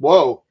Whoa.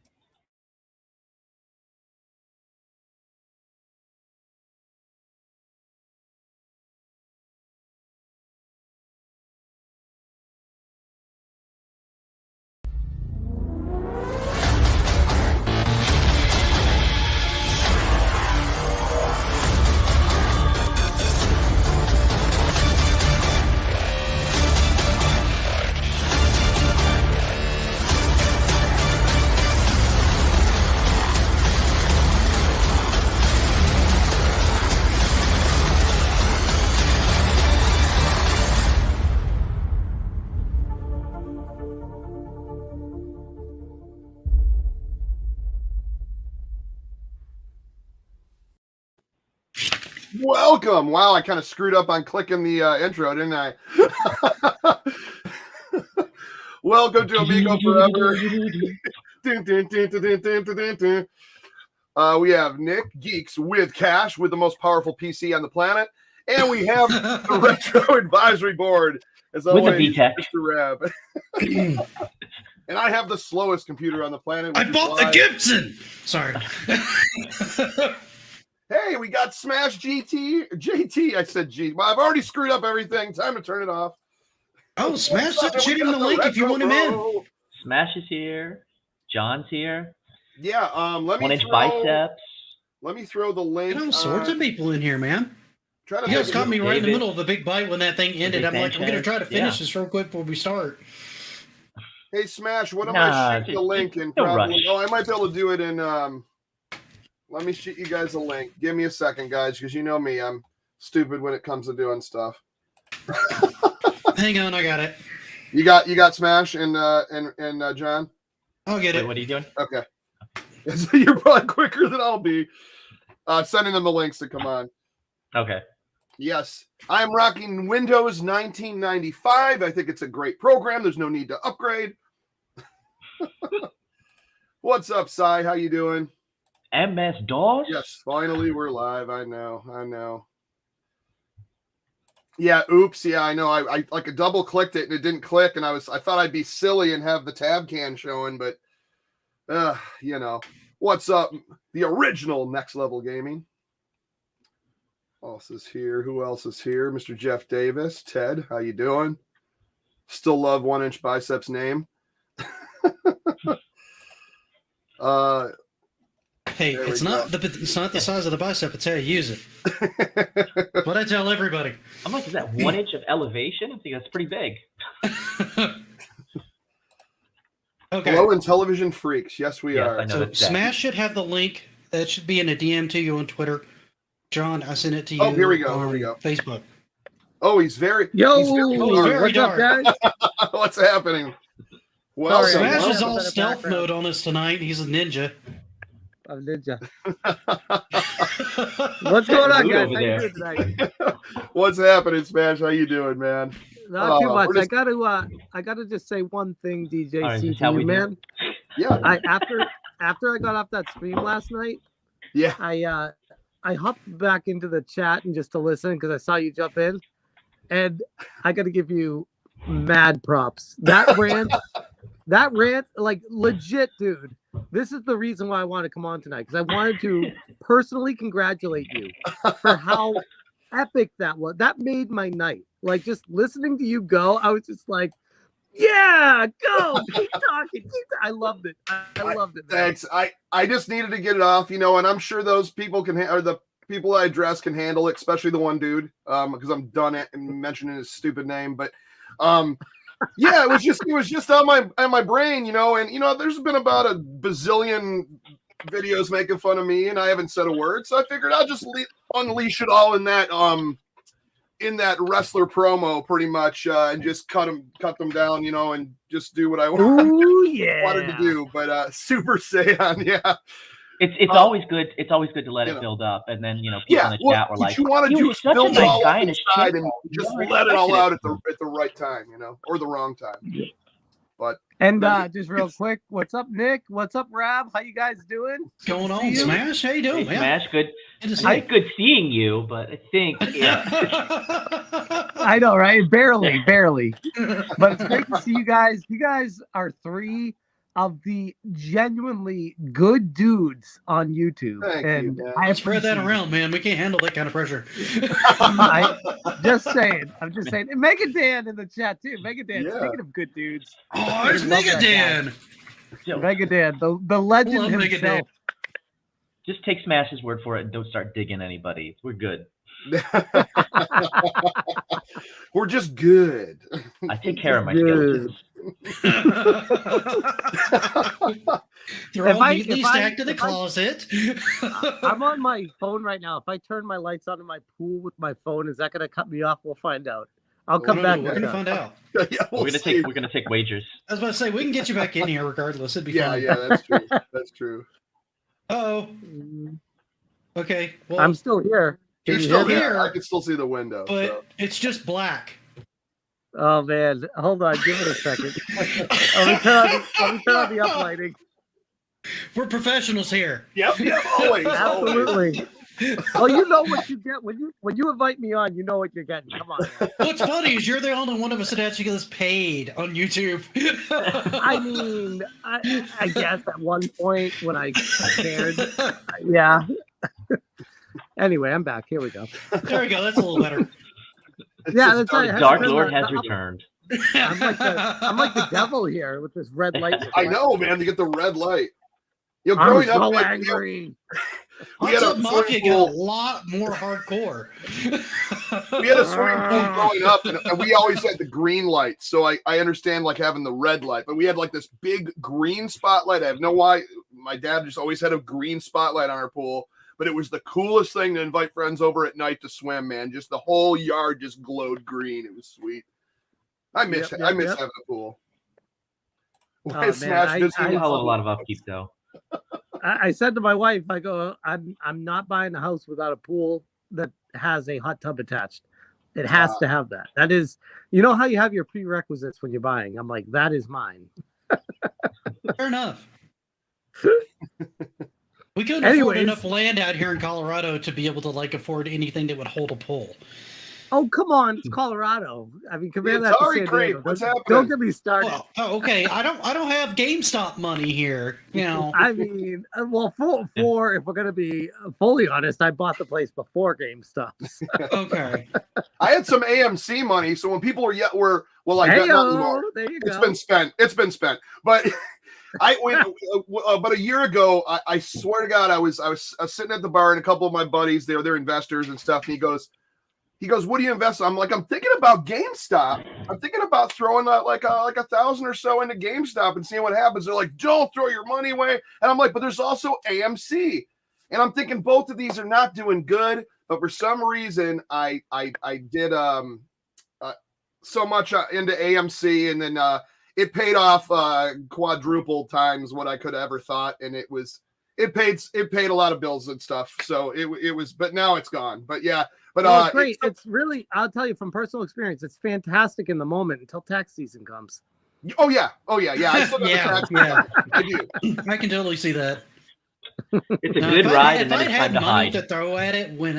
Welcome. Wow, I kind of screwed up on clicking the intro, didn't I? Welcome to Amico Forever. We have Nick Geeks with Cash with the most powerful PC on the planet, and we have the Retro Advisory Board as always, with the VTech. Mr. Rab. And I have the slowest computer on the planet. I bought the Gibson. Sorry. Hey, we got Smash JT. I said G. Well, I've already screwed up everything. Time to turn it off. Oh, Smash that shit in the link if you want him in. Smash is here. John's here. Yeah. Let me 1-inch biceps. Let me throw the link. All sorts of people in here, man. You guys caught me right in the middle of the big bite when that thing ended. I'm like, I'm going to try to finish this real quick before we start. Hey, Smash, what am I shooting the link in? Probably. Oh, I might be able to do it in. Let me shoot you guys a link. Give me a second, guys, because you know me. I'm stupid when it comes to doing stuff. Hang on, I got it. You got Smash and John? I'll get it. What are you doing? Okay. You're probably quicker than I'll be. Sending them the links to come on. Okay. Yes. I'm rocking Windows 1995. I think it's a great program. There's no need to upgrade. What's up, Cy? How you doing? MS-DOS? Yes, finally we're live. I know. Yeah, oops. Yeah, I know. I like double clicked it and it didn't click, and I thought I'd be silly and have the tab can showing, but you know. What's up? The original Next Level Gaming. Who else is here? Mr. Jeff Davis. Ted, how you doing? Still love 1-inch biceps name. Hey, it's not the size of the bicep, it's how you use it. What I tell everybody. I'm like, is that 1 inch of elevation? I think that's pretty big. Okay. Hello, Intellivision freaks. Yes, we are. So Smash should have the link. That should be in a DM to you on Twitter. John, I sent it to you. Oh, here we go. Facebook. Oh, he's very. What's up, guys? What's happening? Well, Smash is all stealth mode on us tonight. He's a ninja. I'm ninja. What's going on, guys? How you doing tonight? What's happening, Smash? How you doing, man? Not too much. I gotta just say one thing, DJ C to you, man. Yeah. After I got off that stream last night, yeah, I hopped back into the chat and just to listen because I saw you jump in, and I got to give you mad props. That rant, like legit, dude. This is the reason why I want to come on tonight, because I wanted to personally congratulate you for how epic that was. That made my night. Like, just listening to you go, I was just like, yeah, go, keep talking. I loved it. I loved it. Man. Thanks. I just needed to get it off, you know, and I'm sure those people or the people I address can handle it, especially the one dude, because I'm done at mentioning his stupid name. But yeah, it was just on my brain, you know, and you know, there's been about a bazillion videos making fun of me, and I haven't said a word, so I figured I'll just unleash it all in that wrestler promo, pretty much, and just cut them down, you know, and just do what I wanted to do. But Super Saiyan, yeah. It's always good. It's always good to let it build up, and then you know people in the chat were like, "You want to do is build it all up inside and just let it all out at the right time, you know, or the wrong time." Yeah. But just real quick, what's up, Nick? What's up, Rab? How you guys doing? What's going on, Smash? How you doing, man? Smash, good. It's good seeing you, but I think I know, right? Barely, but it's great to see you guys. You guys are three of the genuinely good dudes on YouTube. Thank you, and man. I Spread that appreciate around, man. We can't handle that kind of pressure. Just saying. I'm just saying. And Mega Dan in the chat too. Mega Dan. Yeah. Speaking of good dudes. Oh, it's love Mega that guy. Dan. Mega Dan, the legend Love Mega himself. Just take Smash's word for it and don't start digging anybody. We're good. We're just good. I take care of my Good. skeletons. They're all neatly stacked in the closet. I'm on my phone right now. If I turn my lights on in my pool with my phone, is that going to cut me off? We'll find out. I'll come back. We're gonna find out. Yeah, we're gonna take wagers. I was about to say we can get you back in here regardless. It'd be fun. Yeah, that's true. That's true. Oh. Okay. Well, I'm still here. You're still here. I can still see the window, but it's just black. Oh man, hold on, give it a second. Let me turn on the uplighting. We're professionals here. Yep, always. Absolutely. Oh, you know what you get when you invite me on. You know what you're getting. Come on, man. What's funny is you're the only one of us that actually gets paid on YouTube. I mean, I guess at one point when I cared, yeah. Anyway, I'm back. Here we go. There we go. That's a little better. Yeah, that's right. The Dark Lord has returned. I'm like the devil here with this red light. I know, man. To get the red light. I'm growing so up, angry. We had a Mafia swimming got pool. a lot more hardcore. We had a swimming pool growing up, and we always had the green light. So I understand like having the red light, but we had like this big green spotlight. I have no why. My dad just always had a green spotlight on our pool, but it was the coolest thing to invite friends over at night to swim. Man, just the whole yard just glowed green. It was sweet. I miss having a pool. Smash does a lot of upkeep though. I said to my wife, I go, I'm not buying a house without a pool that has a hot tub attached. It has to have that. That is, you know how you have your prerequisites when you're buying. I'm like, that is mine. Fair enough. We couldn't afford enough land out here in Colorado to be able to like afford anything that would hold a pool. Oh, come on, it's Colorado. I mean, compare that to San Diego. What's happening? Don't get me started. Well, okay, I don't have GameStop money here. You know, I mean, well, for if we're gonna be fully honest, I bought the place before GameStop. So. Okay. I had some AMC money, so when people were well, I got nothing more. There you go. It's been spent. But I went about a year ago. I swear to God, I was sitting at the bar and a couple of my buddies, they're investors and stuff, and he goes, what do you invest in? I'm like, I'm thinking about GameStop. I'm thinking about throwing like 1,000 or so into GameStop and seeing what happens. They're like, don't throw your money away. And I'm like, but there's also AMC. And I'm thinking both of these are not doing good. But for some reason, I did so much into AMC, and then it paid off quadruple times what I could have ever thought. And it paid a lot of bills and stuff. So it was, but now it's gone. But yeah. But well, it's great. It's really, I'll tell you from personal experience, it's fantastic in the moment until tax season comes. Oh yeah. I still got the tax season. I do. I can totally see that. It's a good ride, and then if it's I time had to money hide. to throw at it when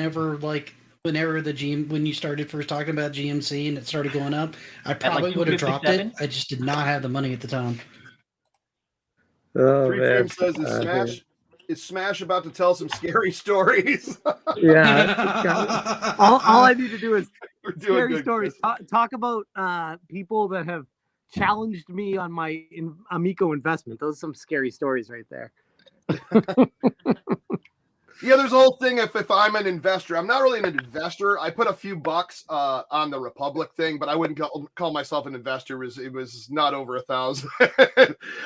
you started first talking about GMC and it started going up, I probably would have dropped it. I just did not have the money at the time. Oh, Free man. Frame says is Smash about to tell some scary stories? Yeah. All I need to do is scary stories. Good. Talk about people that have challenged me on my Amico investment. Those are some scary stories right there. Yeah, there's a whole thing. If I'm an investor, I'm not really an investor. I put a few bucks on the Republic thing, but I wouldn't call myself an investor. It was not over 1,000.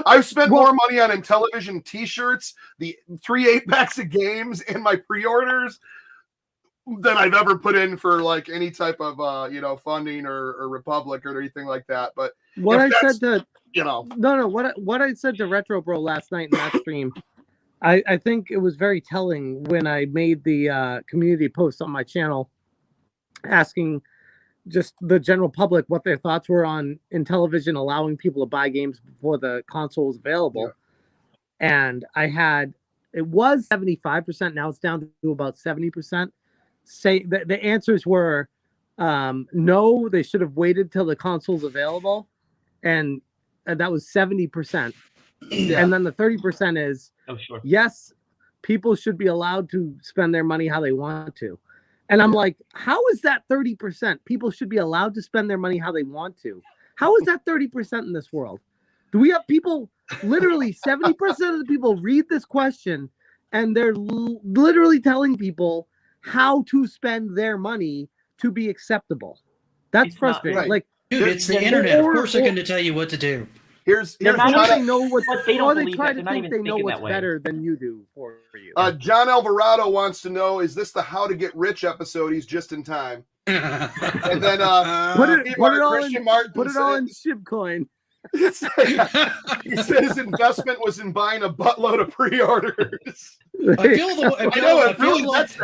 I've spent more money on Intellivision T-shirts, the 3 8-packs of games, and my pre-orders than I've ever put in for like any type of funding or Republic or anything like that. But what I said to what I said to Retro Bro last night in that stream. I think it was very telling when I made the community post on my channel asking just the general public what their thoughts were on Intellivision allowing people to buy games before the console was available. Yeah. And it was 75%. Now it's down to about 70%. Say the answers were no, they should have waited till the console's available. And that was 70%. Yeah. And then the 30% is, yes, people should be allowed to spend their money how they want to. And I'm like, how is that 30%? People should be allowed to spend their money how they want to. How is that 30% in this world? Do we have people, literally 70% of the people read this question and they're literally telling people how to spend their money to be acceptable. That's frustrating. Right. Like, dude, it's the internet. Of course they're going to tell you what to do. Here's they know what, but they don't or they believe try it. to They're think they know what's better than you do for you. John Alvarado wants to know, is this the How to Get Rich episode? He's just in time. And then put it all in Shibcoin. He said his investment was in buying a buttload of pre-orders. I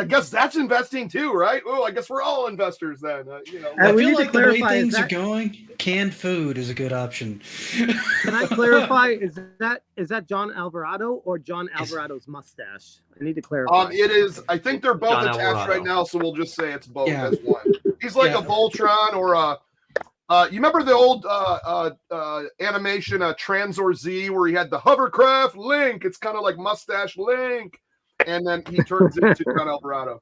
guess that's investing too, right? Oh, I guess we're all investors then. I feel like the way things are going, canned food is a good option. Can I clarify? Is that John Alvarado or John Alvarado's mustache? I need to clarify. It is. I think they're both John attached Alvarado. right now, so we'll just say it's both as one. He's like a Voltron or a. You remember the old animation, Transor Z, where he had the hovercraft Link? It's kind of like Mustache Link, and then he turns into John Alvarado.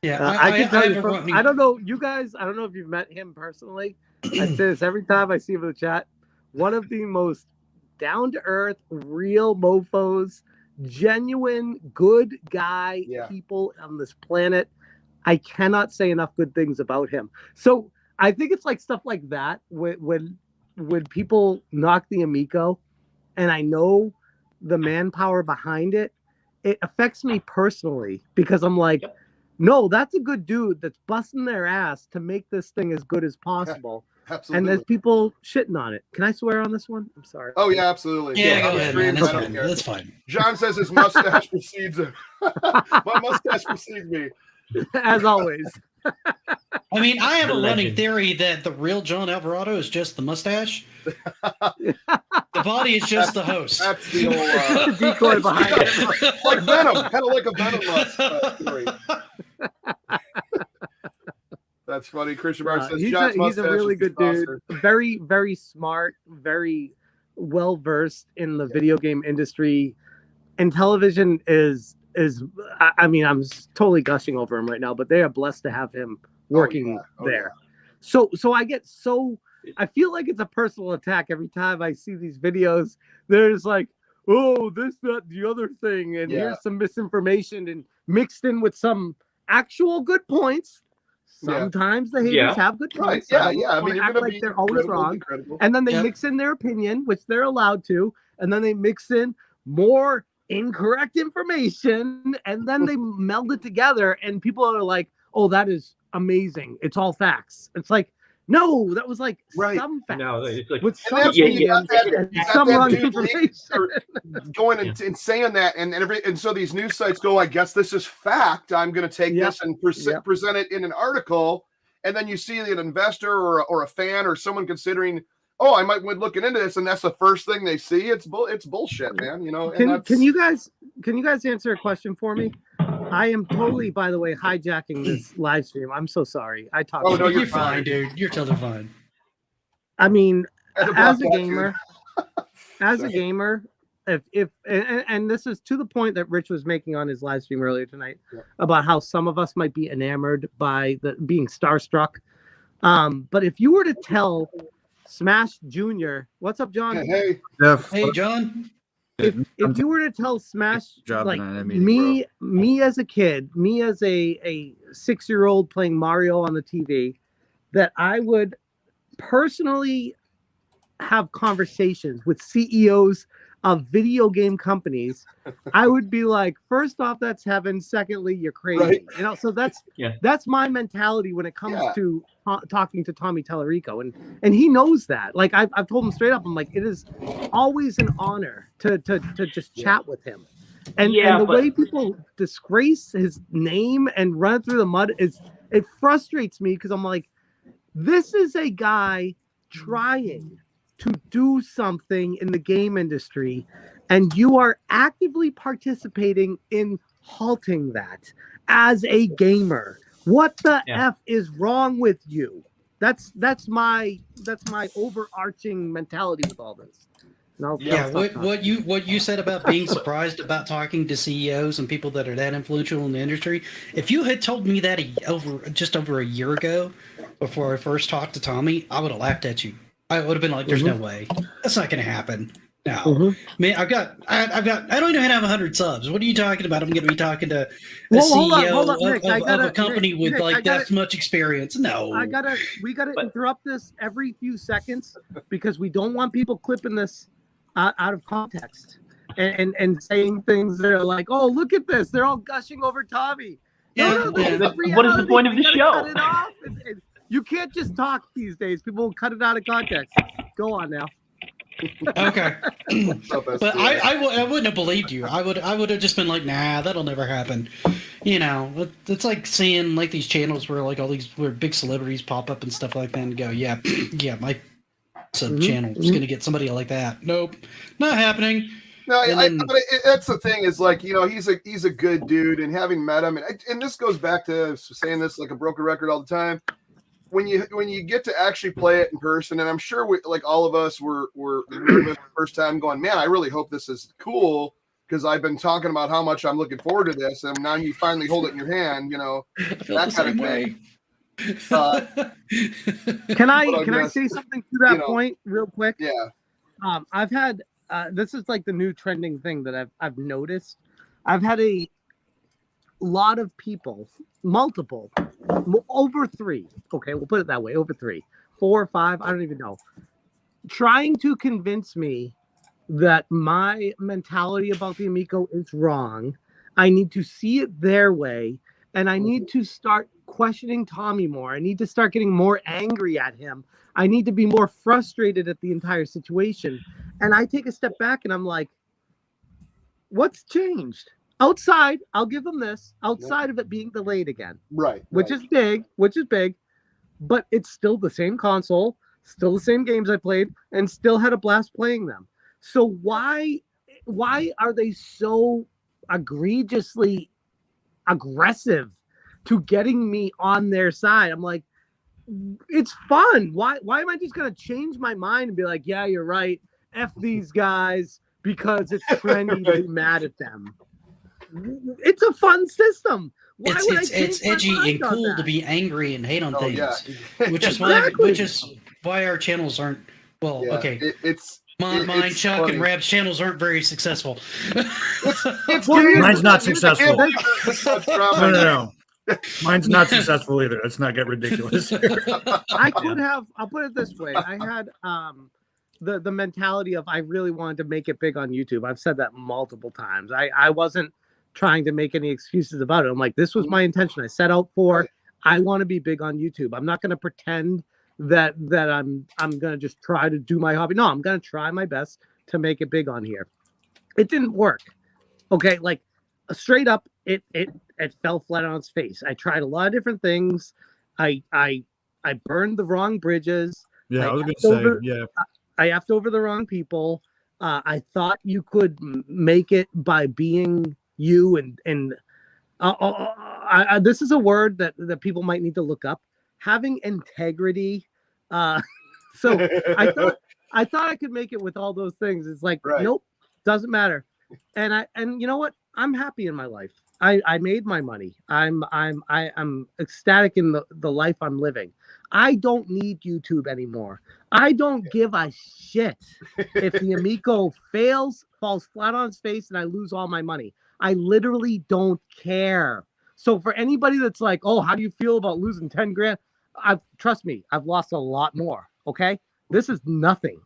Yeah, I can tell you. I don't know, you guys. I don't know if you've met him personally. I say this every time I see him in the chat. One of the most down-to-earth, real mofos, genuine, good guy people on this planet. I cannot say enough good things about him. So I think it's like stuff like that when people knock the Amico, and I know the manpower behind it, it affects me personally because I'm like, no, that's a good dude that's busting their ass to make this thing as good as possible. Absolutely. And there's people shitting on it. Can I swear on this one? I'm sorry. Oh yeah, absolutely. Yeah, go ahead, man. That's fine. John says his mustache precedes him. My mustache precedes me. As always. I mean, I have a running theory that the real John Alvarado is just the mustache. The body is just the host. That's the old decoy behind it. Like Venom, kind of like a Venom theory. That's funny. Christian Mark says he's a really good dude. Very, very smart, very well versed in the video game industry. Intellivision is I mean, I'm totally gushing over him right now, but they are blessed to have him working there. So I feel like it's a personal attack every time I see these videos. There's like, oh, this, that, the other thing, and here's some misinformation and mixed in with some actual good points. Sometimes the haters have good points. Right. Yeah. I mean, act like they're always wrong, and then they mix in their opinion, which they're allowed to, and then they mix in more incorrect information, and then they meld it together, and people are like, "Oh, that is amazing! It's all facts." It's like, no, that was like some facts. No, it's like, with some some wrong information. Going and saying that, and so these news sites go, I guess this is fact. I'm going to take this and present it in an article, and then you see an investor or a fan or someone considering, oh, I might be looking into this, and that's the first thing they see. It's bullshit, man. Can you guys answer a question for me? I am totally, by the way, hijacking this live stream. I'm so sorry. I talked. Oh no, you're fine, dude. You're totally fine. I mean, as a gamer, if this is to the point that Rich was making on his live stream earlier tonight about how some of us might be enamored by being starstruck. But if you were to tell Smash Jr., what's up, John? Hey, hey, John. If you were to tell Smash, like me as a kid, me as a 6-year-old playing Mario on the TV, that I would personally have conversations with CEOs of video game companies, I would be like, first off, that's heaven. Secondly, you're crazy. Right. So that's my mentality when it comes to talking to Tommy Tallarico, and he knows that. Like I've told him straight up, I'm like, it is always an honor to just chat with him. And the way people disgrace his name and run it through the mud it frustrates me because I'm like, this is a guy trying to do something in the game industry, and you are actively participating in halting that as a gamer. What the F is wrong with you? That's my overarching mentality with all this. No. Yeah, no, stop. what you said about being surprised about talking to CEOs and people that are that influential in the industry. If you had told me that just over a year ago, before I first talked to Tommy, I would have laughed at you. I would have been like, "There's no way. That's not going to happen." No, man, I don't even have 100 subs. What are you talking about? I'm going to be talking to a CEO hold on, Nick, of a company with Nick, like that much experience. No, we gotta interrupt this every few seconds because we don't want people clipping this out of context and saying things that are like, "Oh, look at this! They're all gushing over Tommy." No, What is the point of the show? Cut it off. And you can't just talk these days. People will cut it out of context. Go on now. Okay. But I wouldn't have believed you. I would have just been like, nah, that'll never happen. You know, it's like seeing like these channels where like where big celebrities pop up and stuff like that and go, yeah, my channel is going to get somebody like that. Nope, not happening. No, that's the thing is like, you know, he's a good dude, and having met him, and this goes back to saying this like a broken record all the time. When you get to actually play it in person, and I'm sure like all of us were nervous the first time, going, man, I really hope this is cool because I've been talking about how much I'm looking forward to this, and now you finally hold it in your hand, you know, that kind of thing. Can I say something to that point real quick? Yeah. I've had this is like the new trending thing that I've noticed. I've had a lot of people, multiple, over 3. Okay, we'll put it that way, over 3, 4 or 5, I don't even know, trying to convince me that my mentality about the Amico is wrong. I need to see it their way, and I need to start questioning Tommy more. I need to start getting more angry at him. I need to be more frustrated at the entire situation. And I take a step back and I'm like, what's changed? Outside, I'll give them this. Outside of it being delayed again, which is big, but it's still the same console, still the same games I played, and still had a blast playing them. So why are they so egregiously aggressive to getting me on their side? I'm like, it's fun. Why am I just gonna change my mind and be like, yeah, you're right, F these guys because it's trendy to be mad at them? It's a fun system. It's edgy and cool to be angry and hate on things, yeah. which is why our channels aren't okay. Mine, Chuck, funny. And Rab's channels aren't very successul. Mine's not successful. No. Mine's not successful either. Let's not get ridiculous. I could have. I'll put it this way. I had the mentality of I really wanted to make it big on YouTube. I've said that multiple times. I wasn't trying to make any excuses about it. I'm like, this was my intention. I set out for. I want to be big on YouTube. I'm not going to pretend that I'm going to just try to do my hobby. No, I'm going to try my best to make it big on here. It didn't work. Okay, like straight up, it fell flat on its face. I tried a lot of different things. I burned the wrong bridges. Yeah, I was going to say, yeah. I effed over the wrong people. I thought you could make it by being you, and this is a word that people might need to look up. Having integrity. So I thought I could make it with all those things. It's like, nope, doesn't matter. And you know what? I'm happy in my life. I made my money. I'm ecstatic in the life I'm living. I don't need YouTube anymore. I don't give a shit if the Amico falls flat on its face, and I lose all my money. I literally don't care. So for anybody that's like, oh, how do you feel about losing 10 grand? Trust me, I've lost a lot more. Okay. This is nothing.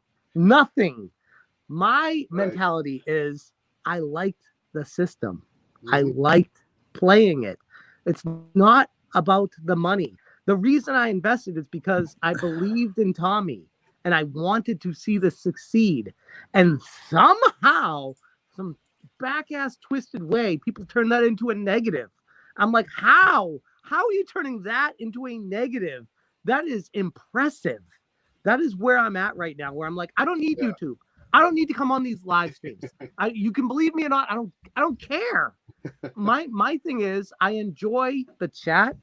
My mentality is I liked the system. I liked playing it. It's not about the money. The reason I invested is because I believed in Tommy and I wanted to see this succeed. And somehow, some back-ass twisted way, people turn that into a negative. I'm like, how? How are you turning that into a negative? That is impressive. That is where I'm at right now, where I'm like, I don't need YouTube. I don't need to come on these live streams. You can believe me or not. I don't care. My thing is I enjoy the chat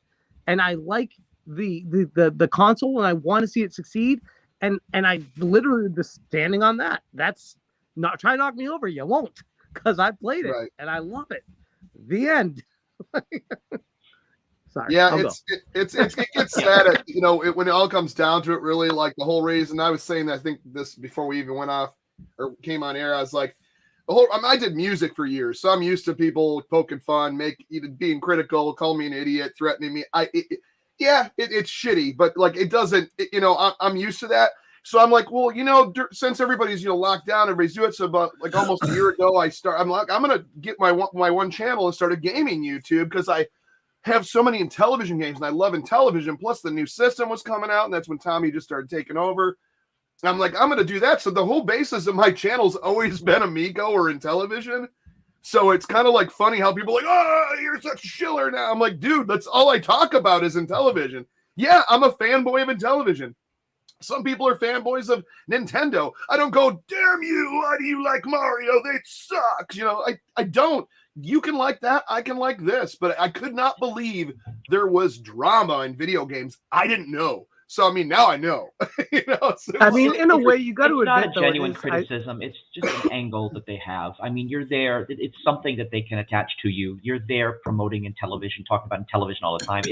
and I like the console and I want to see it succeed. And I literally just standing on that. That's try to knock me over. You won't, because I played it Right. and I love it. The end. Sorry. Yeah, I'll it gets sad at, when it all comes down to it, really. Like, the whole reason I was saying that, I think this before we even went off or came on air, I was like, I did music for years, so I'm used to people poking fun, even being critical, calling me an idiot, threatening me. It's shitty, but like, it doesn't, I'm used to that. So I'm like, well, since everybody's locked down, everybody's doing it. So about like almost a year ago, I'm like, I'm gonna get my one channel and start a gaming YouTube, because I have so many Intellivision games and I love Intellivision. Plus the new system was coming out, and that's when Tommy just started taking over. And I'm like, I'm going to do that. So the whole basis of my channel's always been Amico or Intellivision. So it's kind of like funny how people are like, oh, you're such a shiller now. I'm like, dude, that's all I talk about is Intellivision. Yeah, I'm a fanboy of Intellivision. Some people are fanboys of Nintendo. I don't go, damn you, why do you like Mario? They suck. I don't. You can like that. I can like this. But I could not believe there was drama in video games. I didn't know. So, I mean, now I know. In a way, you got to admit, it's not a genuine criticism. It's just an angle that they have. I mean, you're there. It's something that they can attach to you. You're there promoting Intellivision, talking about Intellivision all the time.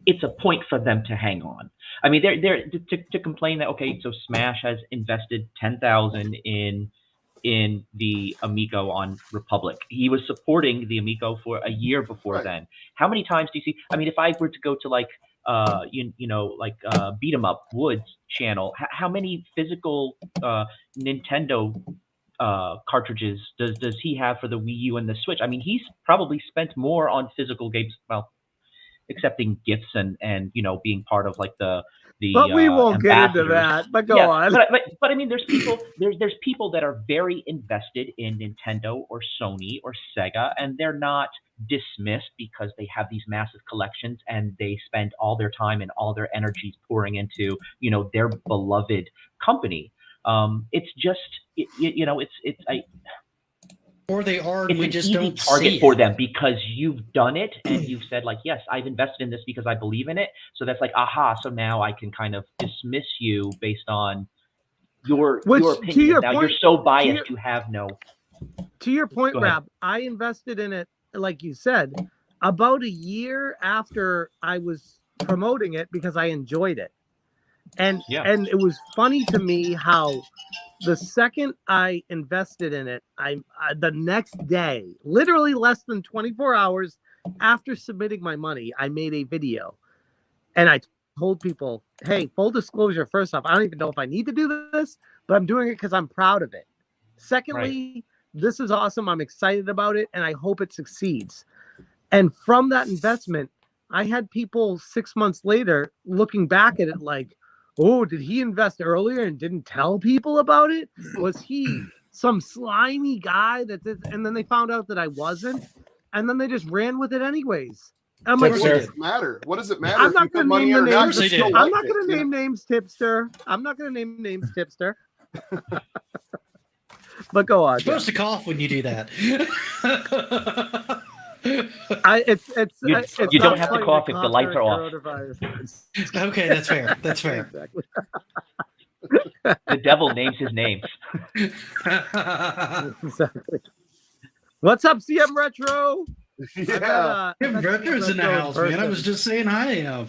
It's a point for them to hang on. I mean, they're to complain that, okay, so Smash has invested $10,000 in the Amico on Republic. He was supporting the Amico for a year before then. How many times do you see? I mean, if I were to go to like Beat 'em Up Woods channel, how many physical Nintendo cartridges does he have for the Wii U and the Switch? I mean, he's probably spent more on physical games, well, accepting gifts and being part of like the but we won't get into that. But go on. But I mean, there's people that are very invested in Nintendo or Sony or Sega, and they're not dismissed because they have these massive collections and they spend all their time and all their energies pouring into their beloved company. It's just or they are, and it's we an just easy don't target see for it. them because you've done it and you've said like, yes, I've invested in this because I believe in it. So that's like, aha. So now I can kind of dismiss you based on your opinion. Now you're so biased. You have no. To your point, Rab, I invested in it, like you said, about a year after I was promoting it because I enjoyed it. And it was funny to me how the second I invested in it, the next day, literally less than 24 hours after submitting my money, I made a video. And I told people, hey, full disclosure, first off, I don't even know if I need to do this, but I'm doing it because I'm proud of it. Secondly, this is awesome. I'm excited about it, and I hope it succeeds. And from that investment, I had people 6 months later looking back at it like, oh, did he invest earlier and didn't tell people about it? Was he some slimy guy that did? And then they found out that I wasn't, and then they just ran with it anyways. I'm like, what does it matter? What does it matter? I'm not going to name the names. I'm not going to name names, Tipster. I'm not going to name names, Tipster. But go on. You're supposed to cough when you do that. You don't have to cough if the lights are off. Okay, that's fair. That's fair. Exactly. The devil names his names. Exactly. What's up, CM Retro? Yeah, Retro's in the house, man. I was just saying hi.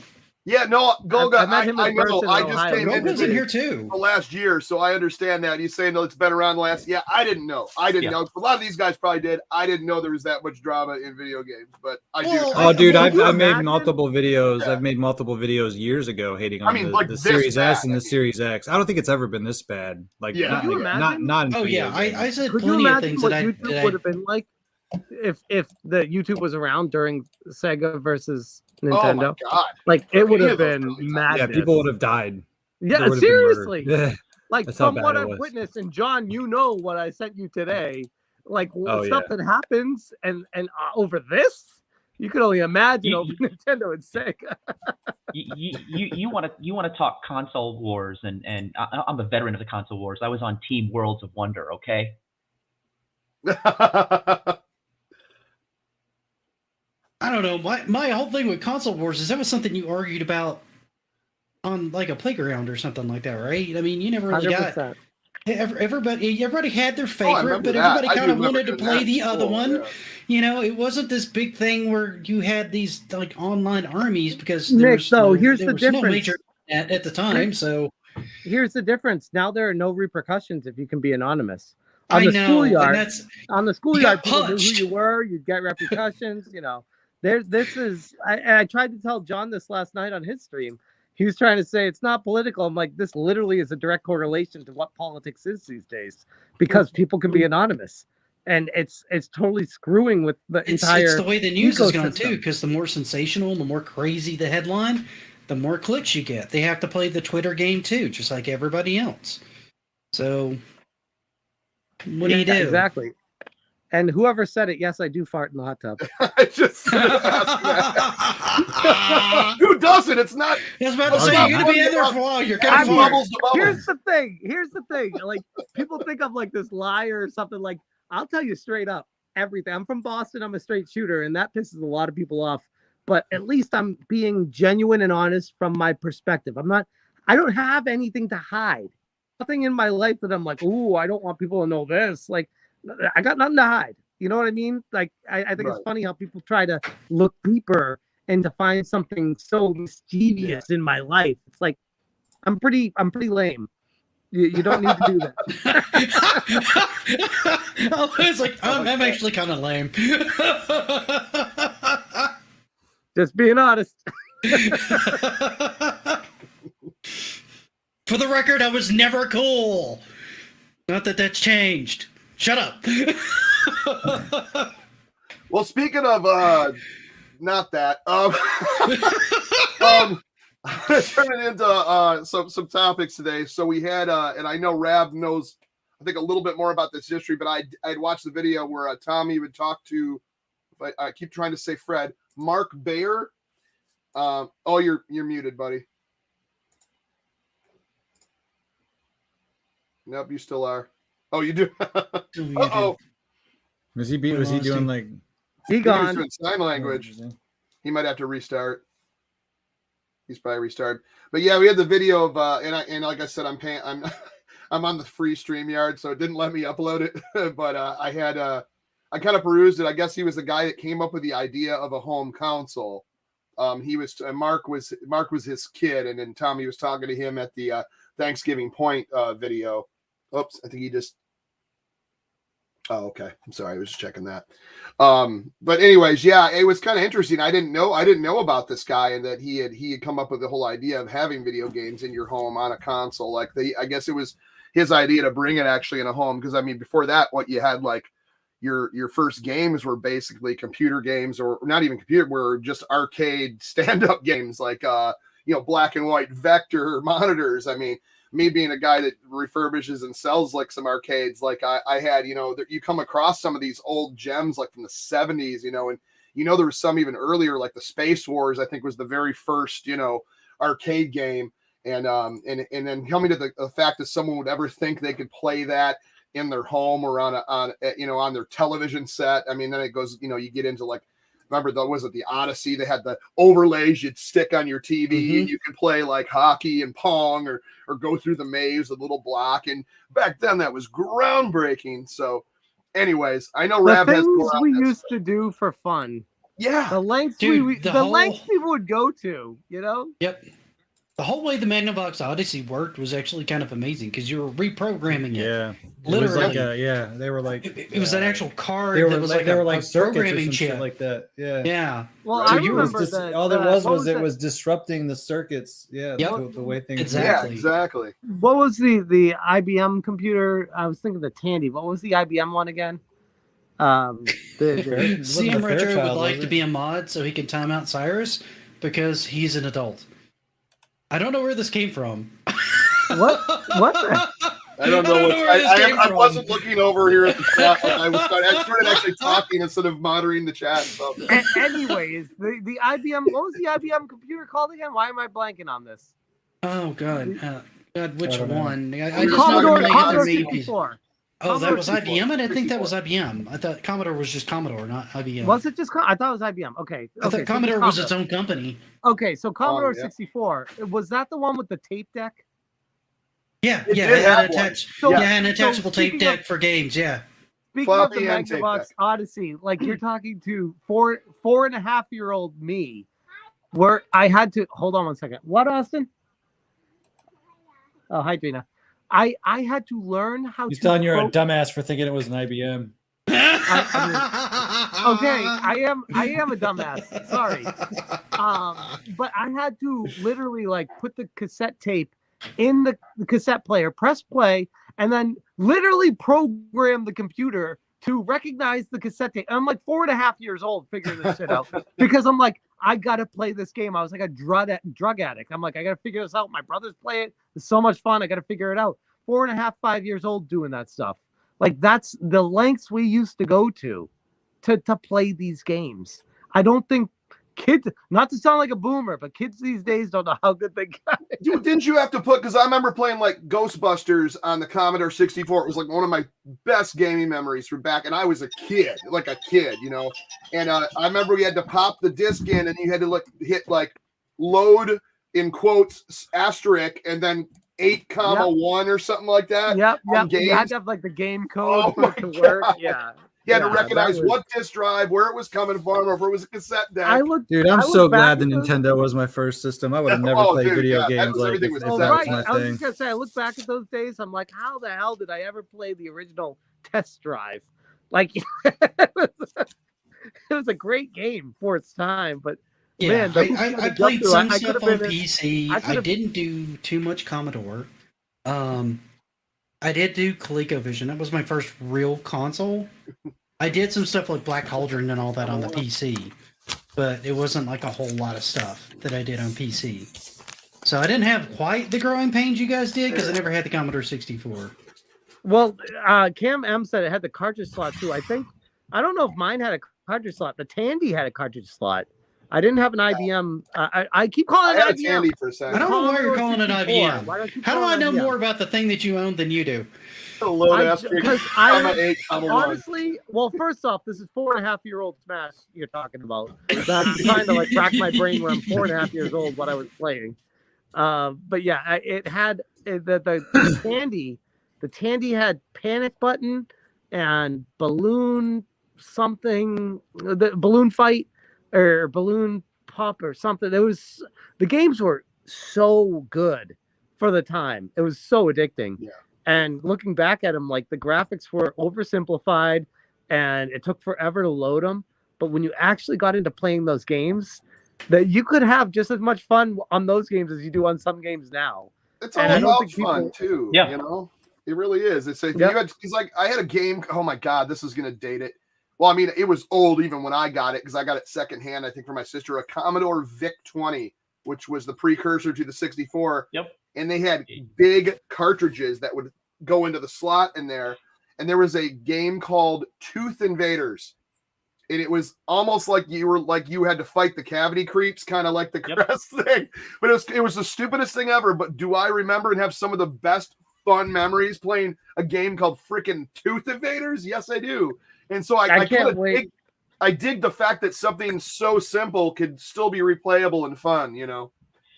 Yeah, no, Golga, I know. I just came in here too the last year, so I understand that. He's saying that it's been around the last. Yeah, I didn't know. know. A lot of these guys probably did. I didn't know there was that much drama in video games, but I do. Oh, dude, I've made multiple videos. Yeah. I've made multiple videos years ago hating on the Series S and the Series X. I don't think it's ever been this bad. Like, yeah, not. Oh yeah, I said Could plenty you of things what that YouTube would have been like if the YouTube was around during Sega versus Nintendo. Oh my God. Like it would have been madness. Yeah, people would have died. Yeah, seriously. Like That's from what I've witnessed, and John, you know what I sent you today. Like stuff that happens, and over this, you can only imagine over Nintendo and Sega. you want to talk console wars, and I'm a veteran of the console wars. I was on Team Worlds of Wonder. Okay. I don't know. My whole thing with console wars is that was something you argued about on like a playground or something like that, right? I mean, you never really 100%. Everybody had their I favorite, remember but that. everybody I do kind of remember wanted to doing play that the in other school, one. yeah. You know, it wasn't this big thing where you had these like online armies because there Nick, was though, no, here's there the was no difference. major at the time. Nick, So here's the difference. Now there are no repercussions if you can be anonymous. I know, and On the you schoolyard, got people knew who punched. you were. You'd get repercussions. You know, this is. I tried to tell John this last night on his stream. He was trying to say it's not political. I'm like, this literally is a direct correlation to what politics is these days, because people can be anonymous, and it's totally screwing with the entire. It's the way the news is going ecosystem. too, because the more sensational, the more crazy the headline, the more clicks you get. They have to play the Twitter game too, just like everybody else. So what do you do? Exactly. And whoever said it, yes, I do fart in the hot tub. I just asked that. Who doesn't? It's not. I was about to say, you're going to be in there for a while. You're going to fart. Here's the thing. Like, people think I'm like this liar or something. Like, I'll tell you straight up everything. I'm from Boston. I'm a straight shooter, and that pisses a lot of people off. But at least I'm being genuine and honest from my perspective. I don't have anything to hide. Nothing in my life that I'm like, ooh, I don't want people to know this. Like, I got nothing to hide. You know what I mean? Like, I think it's funny how people try to look deeper and to find something so mischievous in my life. It's like, I'm pretty lame. You don't need to do that. It's like, I'm actually kind of lame. Just being honest. For the record, I was never cool. Not that that's changed. Shut up. Well, speaking of not that, I'm gonna turn it into some topics today. So we had and I know Rab knows I think a little bit more about this history, but I'd watched the video where Tommy would talk to, if I keep trying to say Fred, Mark Baer. Oh, you're muted, buddy. Nope, you still are. Oh, you do. Uh-oh. Was he doing like? He gone. He was doing sign language. He might have to restart. He's probably restarted. But yeah, we had the video of and like I said, I'm on the free StreamYard, so it didn't let me upload it. But I kind of perused it. I guess he was the guy that came up with the idea of a home console. Mark was his kid, and then Tommy was talking to him at the Thanksgiving Point video. Oops, I think he just. Oh, okay. I'm sorry. I was just checking that. But anyways, yeah, it was kind of interesting. I didn't know about this guy, and that he had come up with the whole idea of having video games in your home on a console. Like I guess it was his idea to bring it actually in a home, because I mean before that, what you had like your first games were basically computer games, or not even computer, were just arcade stand-up games like black and white vector monitors. I mean, me being a guy that refurbishes and sells like some arcades, like I had, you come across some of these old gems like from the 70s, and there was some even earlier, like the Space Wars, I think was the very first, arcade game. And then coming to the fact that someone would ever think they could play that in their home or on their television set. I mean, then it goes, you get into like, remember the Odyssey? They had the overlays you'd stick on your TV. Mm-hmm. You could play like hockey and pong or go through the maze, a little block. And back then that was groundbreaking. So anyways, I know Rab has more on we this, used to do for fun. Yeah. The lengths lengths people would go to, Yep. The whole way the Magnavox Odyssey worked was actually kind of amazing, because you were reprogramming it. Yeah, literally. They were like it was an actual card. They were that was like they were like circuits programming or some chip shit like that. Yeah. Yeah. Well, so I remember that. All there was it was disrupting the circuits. Yeah. Yep. The way things. Exactly. Yeah, exactly. What was the IBM computer? I was thinking the Tandy. What was the IBM one again? CM Retro would like to be a mod so he can time out Cyrus because he's an adult. I don't know where this came from. What? I don't know. I wasn't looking over here at the chat. I started actually talking instead of monitoring the chat. So. Anyways, the IBM. What was the IBM computer called again? Why am I blanking on this? Oh God, which one? I just Commodore 64. Oh, that was IBM? I didn't think that was IBM. I thought Commodore was just Commodore, not IBM. Was it just? I thought it was IBM. Okay. I thought Commodore was its own company. Okay, so Commodore 64. Was that the one with the tape deck? Yeah, It yeah, did it had have one. attached, So- yeah, an so attachable tape speaking of- deck for games. Yeah. Speaking of the Floppy and tape Magnavox deck. Odyssey, like you're talking to 4.5-year-old me, where I had to hold on one second. What, Austin? Oh, hi, Trina. I had to learn how He's to. telling you're a dumbass for thinking it was an IBM. Okay, I am a dumbass. Sorry. But I had to literally like put the cassette tape in the cassette player, press play, and then literally program the computer to recognize the cassette tape. I'm like 4.5 years old figuring this shit out because I'm like, I gotta play this game. I was like a drug addict. I'm like, I gotta figure this out. My brothers play it. It's so much fun. I gotta figure it out. 4.5, 5 years old doing that stuff. Like that's the lengths we used to go to play these games. I don't think kids, not to sound like a boomer, but kids these days don't know how good they got it. Didn't you have to put, because I remember playing like Ghostbusters on the Commodore 64. It was like one of my best gaming memories from back, and I was a kid, you know. And I remember we had to pop the disc in, and you had to hit like load in quotes asterisk, and then 8,1 or something like that. Yep. You games. had to have like the game code Oh to my work. God. Yeah. You had to Yeah, recognize that was- what disc drive, where it was coming from, or if it was a cassette deck. Dude, I'm so glad the Nintendo was my first system. I would have never played video games like if was that was right. my I was thing. just gonna say, I look back at those days. I'm like, how the hell did I ever play the original Test Drive? Like, it was a great game for its time, but Yeah, man, I played some I stuff could've on been PC. I didn't do too much Commodore. I did do ColecoVision. That was my first real console. I did some stuff like Black Cauldron and all that on the PC, but it wasn't like a whole lot of stuff that I did on PC. So I didn't have quite the growing pains you guys did because I never had the Commodore 64. Well, Cam M said it had the cartridge slot too. I don't know if mine had a cartridge slot. The Tandy had a cartridge slot. I didn't have an IBM. I keep calling it I had a IBM. Tandy for a second. I don't know why you're calling it Commodore 64. IBM. Why do I keep How do I calling it know IBM? more about the thing that you own than you do? Load asterisk, Because comma 8, comma 1. honestly, well, first off, this is 4.5-year-old Smash you're talking about. I'm trying to like rack my brain when I'm 4.5 years old what I was playing. But yeah, it had the Tandy. The Tandy had Panic Button and Balloon something, the Balloon Fight or Balloon Pop or something. The games were so good for the time. It was so addicting. Yeah. And looking back at them, like the graphics were oversimplified and it took forever to load them. But when you actually got into playing those games, that you could have just as much fun on those games as you do on some games now. It's And all I don't about think fun people- too. Yeah. You know, it really is. It's like Yep. because like I had a game. Oh my God, this is gonna date it. Well, I mean, it was old even when I got it because I got it secondhand. I think from my sister, a Commodore VIC-20, which was the precursor to the 64. Yep. And they had big cartridges that would go into the slot in there. And there was a game called Tooth Invaders. And it was almost like you had to fight the cavity creeps, kind of like the Crest thing. But it was the stupidest thing ever. But do I remember and have some of the best fun memories playing a game called freaking Tooth Invaders? Yes, I do. And so I can't wait. I dig the fact that something so simple could still be replayable and fun, you know.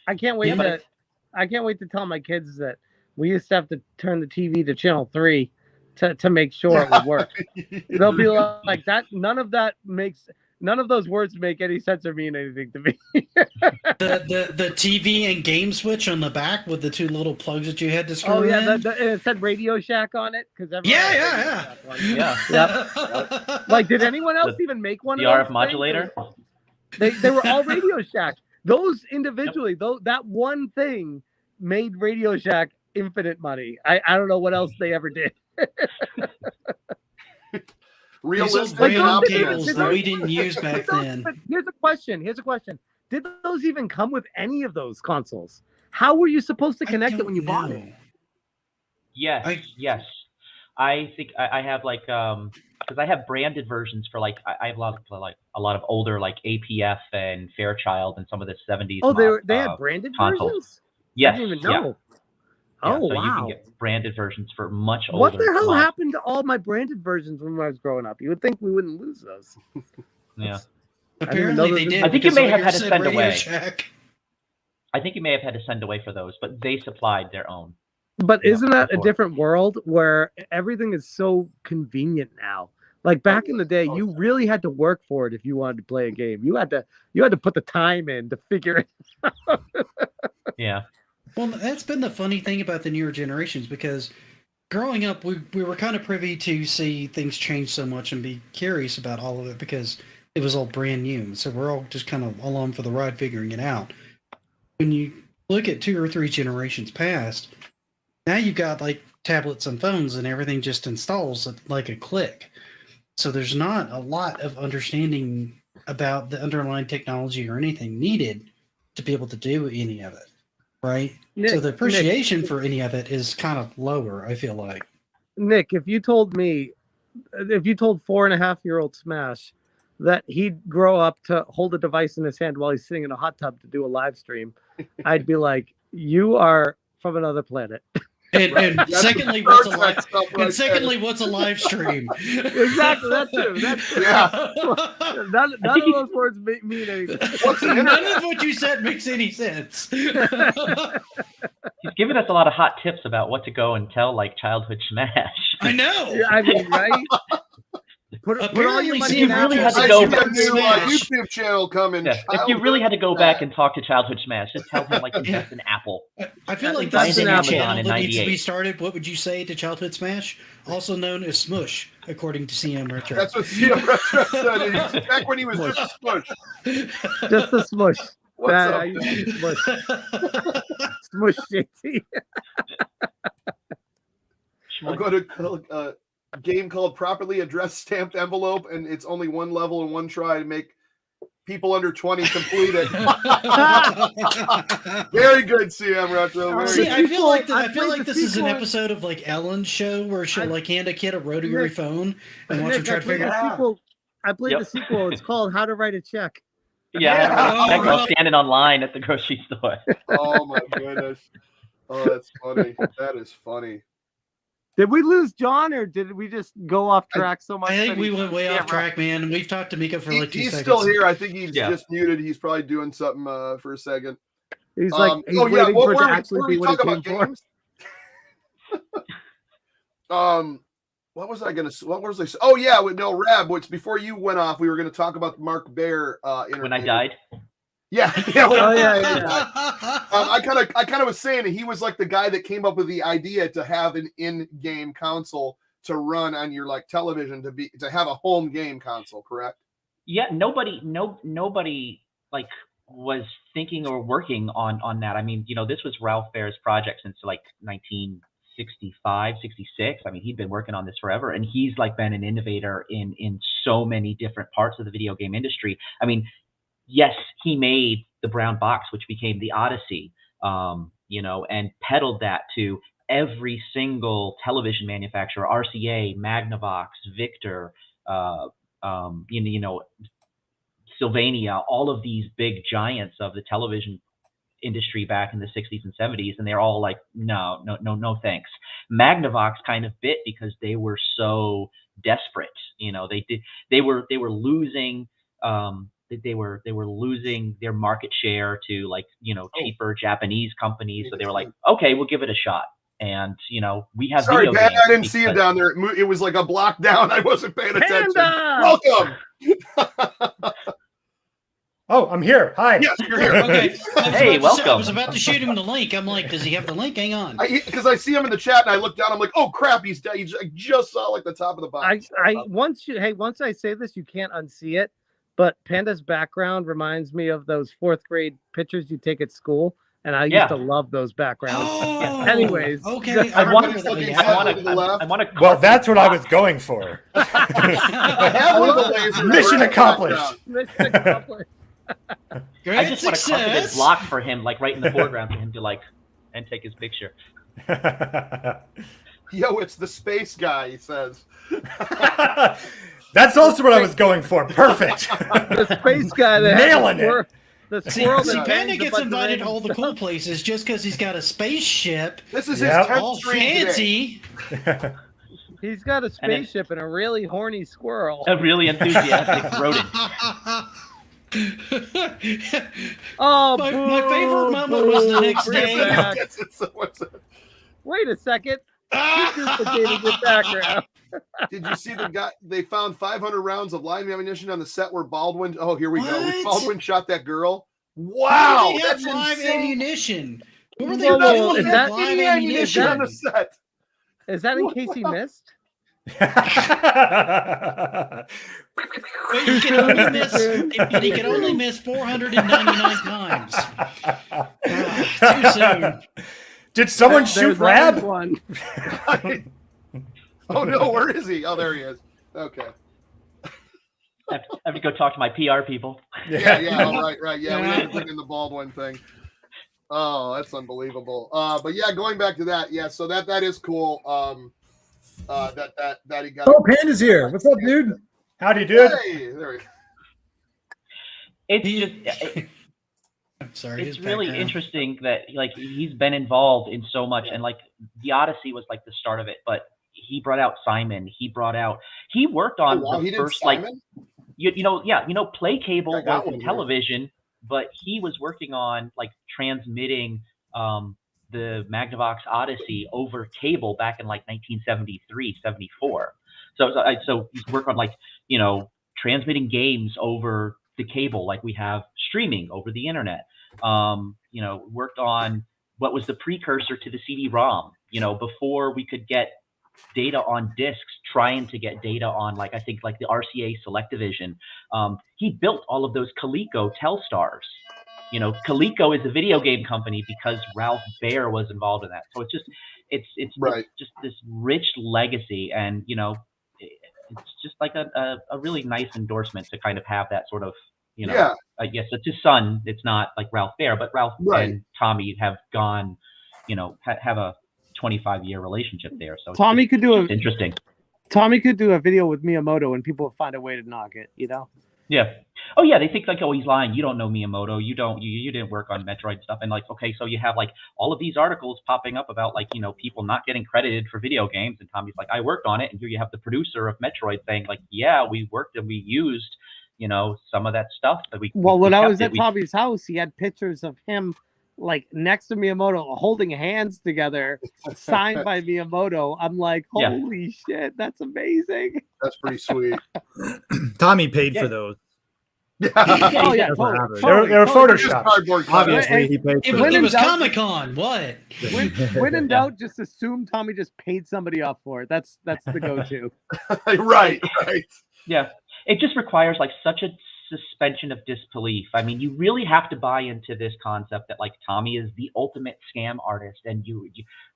I can't wait to tell my kids that we used to have to turn the TV to channel 3 to make sure it would work. They'll be like that. None of those words make any sense or mean anything to me. The TV and game switch on the back with the two little plugs that you had to screw Oh yeah, in. and it said Radio Shack on it because Yeah. Yep. Like, did anyone else even make one? The of those RF modulator. They were all Radio Shack. Those individually, though, that one thing made Radio Shack infinite money. I don't know what else they ever did. Realistic Like and those optimistic. cables that we didn't use back then. But here's a question. Did those even come with any of those consoles? How were you supposed to connect it when you bought it? Yes, yes. I think I have like because I have branded versions for like I have a lot of older like APF and Fairchild and some of the 70s. Oh, they had branded consoles. versions? Yes, I didn't even know. Yeah, Oh, so wow. you can get branded versions for much older. What the hell models. happened to all my branded versions when I was growing up? You would think we wouldn't lose those. Yeah. Apparently they did. I think you because may have Lager had to said send Radio away. Shack. I think you may have had to send away for those, but they supplied their own. But isn't that a before. different world where everything is so convenient now? Like back in the day, you really had to work for it if you wanted to play a game. You had to put the time in to figure it out. Yeah. Well, that's been the funny thing about the newer generations, because growing up, we were kind of privy to see things change so much and be curious about all of it because it was all brand new. So we're all just kind of along for the ride figuring it out. When you look at 2 or 3 generations past, now you've got like tablets and phones and everything just installs at like a click. So there's not a lot of understanding about the underlying technology or anything needed to be able to do any of it, right? So the appreciation for any of it is kind of lower, I feel like. Nick, if you told 4.5-year-old Smash that he'd grow up to hold a device in his hand while he's sitting in a hot tub to do a live stream, I'd be like, you are from another planet. And secondly, what's a live stream? Exactly, that too. Yeah. None of those words mean anything. None of what you said makes any sense. He's giving us a lot of hot tips about what to go and tell, like childhood Smash. I know. Yeah, I mean, right? Put all your money you really had to go back to YouTube channel coming. Yeah. If you really had to go back and talk to Childhood Smash, just tell him like invest in Apple. I feel like that's an Amazon channel in that needs to 98. be started. What would you say to Childhood Smash, also known as Smush, according to CM Retro? That's what CM Retro said. Back when he was just a smush. Just a smush. What's up? Smush. Smush JT. I'm going to a game called Properly Addressed Stamped Envelope, and it's only one level and one try to make people under 20 complete it. Very good, CM Retro. I feel like this is an episode of like Ellen's show where she'll like hand a kid a rotary phone and watch him try to figure it out. I played the sequel. It's called How to Write a Check. Yeah, that girl standing online at the grocery store. Oh my goodness. Oh, that's funny. That is funny. Did we lose John, or did we just go off track so much? I think we went way off track, man. We've talked to Amico for like 2 seconds. He's still here. I think he's just muted. He's probably doing something for a second. He's like, he's waiting for it to actually be what he came for. What was I going to say? What was I saying? Oh, yeah. No, Rab, which before you went off, we were going to talk about the Mark Baer interview. When I died? Yeah. I kind of was saying that he was like the guy that came up with the idea to have an in-game console to run on your like television to have a home game console, correct? Yeah, nobody like was thinking or working on that. I mean, this was Ralph Baer's project since like 1965, 66. I mean, he'd been working on this forever, and he's like been an innovator in so many different parts of the video game industry. I mean, yes, he made the brown box, which became the Odyssey, and peddled that to every single television manufacturer, RCA, Magnavox, Victor, Sylvania, all of these big giants of the television industry back in the 60s and 70s, and they're all like, no thanks. Magnavox kind of bit because they were so desperate. They were losing they were losing their market share to like cheaper Japanese companies, so they were like, okay, we'll give it a shot. And we have sorry, video Pat, games I didn't see you down there. It was like a block down. I wasn't paying attention. Welcome. Oh, I'm here. Hi. Yes, you're here. Okay. Hey, welcome. I was about to shoot him the link. I'm like, does he have the link? Hang on. Because I see him in the chat, and I look down. I'm like, oh crap, he's dead. I just saw like the top of the box. Once I say this, you can't unsee it. But Panda's background reminds me of those 4th grade pictures you take at school, and I used to love those backgrounds. Oh, anyways, okay. I want to. Well, that's what I was going for. Mission accomplished. Mission accomplished. I just want a confident block for him, like right in the foreground, for him to like and take his picture. Yo, it's the space guy, he says. That's also what I was going for. Perfect. The space guy that nailing it. See, Panda gets invited to all the cool places just because he's got a spaceship. This is his 10th all fancy. He's got a spaceship and a really horny squirrel. A really enthusiastic rodent. My favorite moment was the next day. Wait a second. You duplicated your background. Did you see the guy? They found 500 rounds of live ammunition on the set where Baldwin. Oh, here we go. What? Baldwin shot that girl. How Wow, do they have that's live insane. ammunition? What were they Whoa, whoa, doing is with that live Any ammunition on the ammunition? set? Is that in case he missed? But you can only miss, and he can only miss 499 times. Too soon. Did someone There's shoot always Rab? one. Oh no, where is he? Oh, there he is. Okay. I have to go talk to my PR people. Yeah. Oh, right. Yeah, we didn't bring in the Baldwin thing. Oh, that's unbelievable. But yeah, going back to that, yeah. So that is cool. That he got. Oh, Panda's here. What's up, dude? Howdy, dude. Hey, there we go. It's just. I'm sorry. It's his really background. interesting that like he's been involved in so much, and like the Odyssey was like the start of it, but he brought out Simon. He worked on Oh, wow, he the did first like Simon? Play Cable I got was one here. Intellivision, but he was working on like transmitting the Magnavox Odyssey over cable back in like 1973, 74. So he's worked on like transmitting games over the cable, like we have streaming over the internet. Worked on what was the precursor to the CD-ROM. Before we could get data on discs, trying to get data on like I think like the RCA Selectivision. He built all of those Coleco Telstars. Coleco is a video game company because Ralph Baer was involved in that. So it's Right. just this rich legacy, and it's just like a really nice endorsement to kind of have that sort of Yeah. yes, it's his son. It's not like Ralph Baer, but Ralph Right. and Tommy have gone, have a 25-year relationship there. So Tommy could do interesting. Tommy could do a video with Miyamoto, and people would find a way to knock it. Yeah. Oh yeah, they think like, oh, he's lying. You don't know Miyamoto. You didn't work on Metroid stuff. And like, okay, so you have like all of these articles popping up about like, people not getting credited for video games. And Tommy's like, I worked on it. And here you have the producer of Metroid saying like, yeah, we worked and we used, some of that stuff that we. Well, we when I kept was it. at Tommy's house, he had pictures of him like next to Miyamoto holding hands together, signed by Miyamoto. I'm like, Yeah. holy shit, that's amazing. That's pretty sweet. Tommy paid Yeah. for those. Oh yeah, That's what totally, happened. They were totally. Just photoshopped. cardboard cutout. Obviously, he paid for When It in was doubt- Comic-Con. What? When in doubt, just assume Tommy just paid somebody off for it. That's the go-to. Right. Yeah, it just requires like such a suspension of disbelief. I mean, you really have to buy into this concept that like Tommy is the ultimate scam artist, and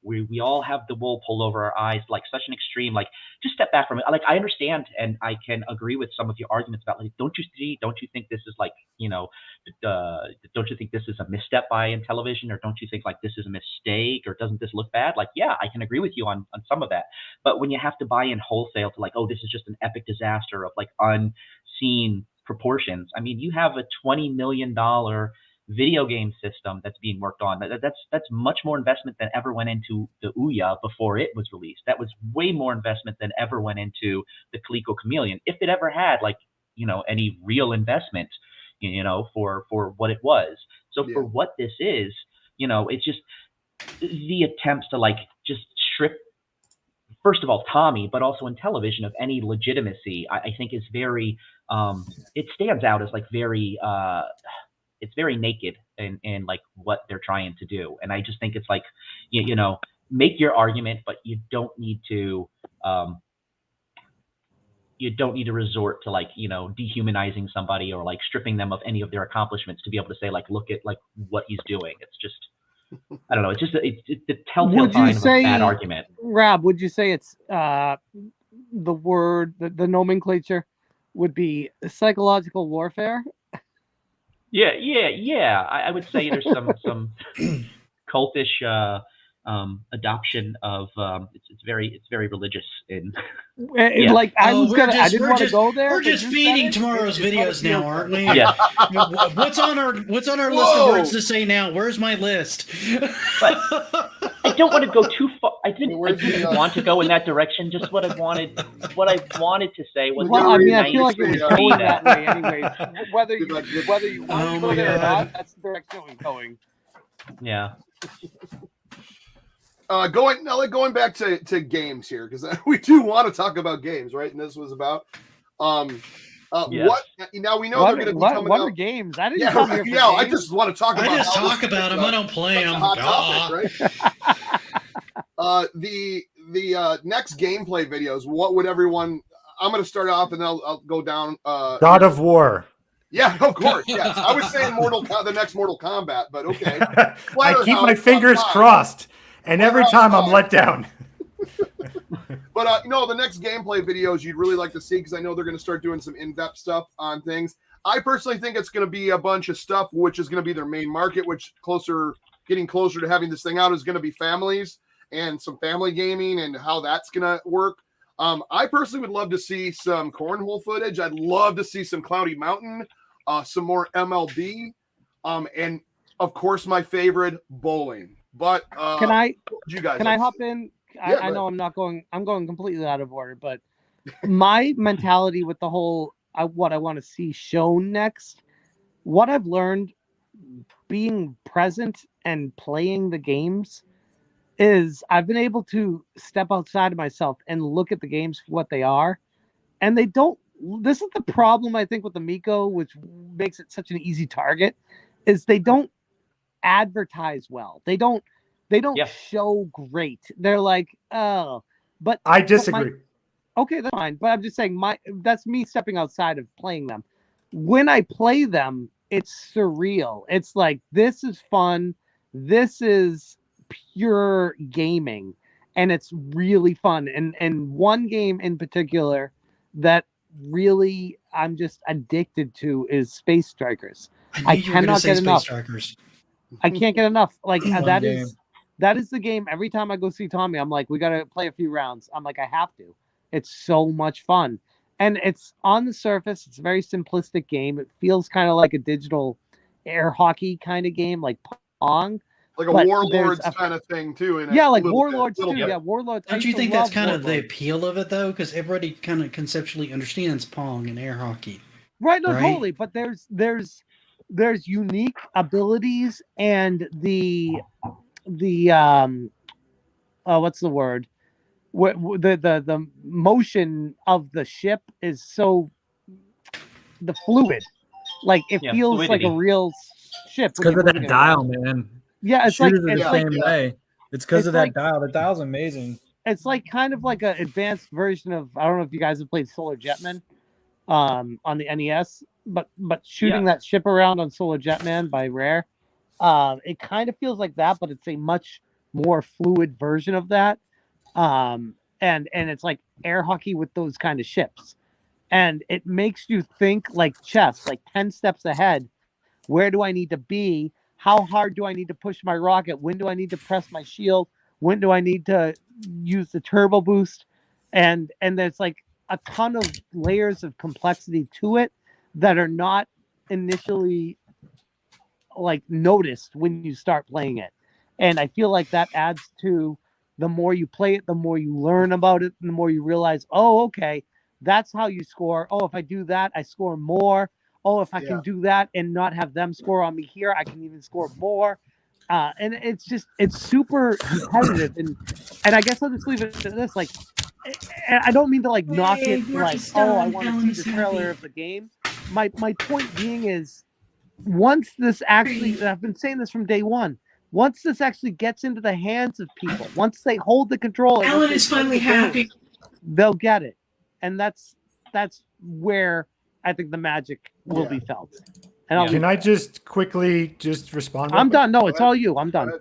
we all have the wool pulled over our eyes, like such an extreme. Like, just step back from it. Like, I understand and I can agree with some of your arguments about like, don't you think this is like, don't you think this is a misstep by Intellivision, or don't you think like this is a mistake, or doesn't this look bad? Like, yeah, I can agree with you on some of that. But when you have to buy in wholesale to like, oh, this is just an epic disaster of like unseen proportions. I mean, you have a $20 million video game system that's being worked on. That's much more investment than ever went into the Ouya before it was released. That was way more investment than ever went into the Coleco Chameleon, if it ever had like any real investment, for what it was. So for what this is, it's just the attempts to like just strip, first of all, Tommy, but also Intellivision of any legitimacy, I think is very, it stands out as like very, it's very naked in like what they're trying to do. And I just think it's like, make your argument, but you don't need to resort to like, dehumanizing somebody or like stripping them of any of their accomplishments to be able to say like, look at like what he's doing. It's just, I don't know. It's just it's the telltale sign of a bad argument. Rob, would you say it's the word, the nomenclature would be psychological warfare? Yeah. I would say there's some cultish adoption of it's very religious in. Yeah. Like I didn't want to go there. We're just feeding tomorrow's videos now, aren't we? Yeah. What's on our list of words to say now? Where's my list? But I don't want to go too far. I didn't want to go in that direction. Just what I wanted to say was. Well, I mean, I feel like it was nice going that way anyway. Whether you want to go there or God. not, that's the direction we're going. Yeah. Going back to games here, because we do want to talk about games, right? And this was about Yes. what now we know they're going to be coming what out. are games? I didn't come here for I games. just want to talk about. I just talk about them. I don't play them. Hot topic, right? The next gameplay videos. What would everyone? I'm going to start off, and I'll go down. God of War. Yeah, of course. Yes, I was saying the next Mortal Kombat, but okay. I keep my fingers crossed, and every time I'm let down. But no, the next gameplay videos you'd really like to see, because I know they're going to start doing some in-depth stuff on things. I personally think it's going to be a bunch of stuff, which is going to be their main market, which getting closer to having this thing out is going to be families and some family gaming and how that's going to work. I personally would love to see some cornhole footage. I'd love to see some Cloudy Mountain, some more MLB, and of course my favorite, bowling. But can I can hop in? Yeah, I know I'm going completely out of order, but my mentality with the whole what I want to see shown next, what I've learned being present and playing the games is I've been able to step outside of myself and look at the games for what they are. And they don't, this is the problem I think with Amico, which makes it such an easy target, is they don't advertise well. They don't show great. They're like, oh, but I disagree. Okay, that's fine. But I'm just saying that's me stepping outside of playing them. When I play them, it's surreal. It's like, this is fun. This is pure gaming, and it's really fun. And one game in particular that really I'm just addicted to is Space Strikers. I cannot get enough. Strikers. I can't get enough. Like that is the game. Every time I go see Tommy, I'm like, we got to play a few rounds. I'm like, I have to. It's so much fun. And it's on the surface, it's a very simplistic game. It feels kind of like a digital air hockey kind of game, like Pong. Like a Warlords kind of thing, too. Like Warlords, too. Yeah, Warlords. Don't you think that's kind of the appeal of it, though? Because everybody kind of conceptually understands Pong and air hockey. Right, no, totally. But there's unique abilities, and the what's the word? The motion of the ship is so fluid, like it feels fluidity. like a real ship. It's because of that dial, man. Yeah, it's Shooters like are the same way. It's because of that dial. The dial's amazing. It's like kind of like an advanced version of, I don't know if you guys have played Solar Jetman on the NES, but shooting that ship around on Solar Jetman by Rare, it kind of feels like that, but it's a much more fluid version of that. And it's like air hockey with those kind of ships, and it makes you think like chess, like 10 steps ahead. Where do I need to be? How hard do I need to push my rocket? When do I need to press my shield? When do I need to use the turbo boost? And there's like a ton of layers of complexity to it that are not initially like noticed when you start playing it. And I feel like that adds to, the more you play it, the more you learn about it, and the more you realize, oh, okay, that's how you score. Oh, if I do that, I score more. Oh, if I can do that and not have them score on me here, I can even score more. And it's super competitive. And I guess I'll just leave it to this. Like, I don't mean to like knock it like, oh, I want to see the trailer of the game. My point being is, once this actually, I've been saying this from day one, once this actually gets into the hands of people, once they hold the controller, Alan is finally happy. They'll get it. And that's where I think the magic will be felt. And Can I just quickly respond? I'm done. No, it's all you. I'm done.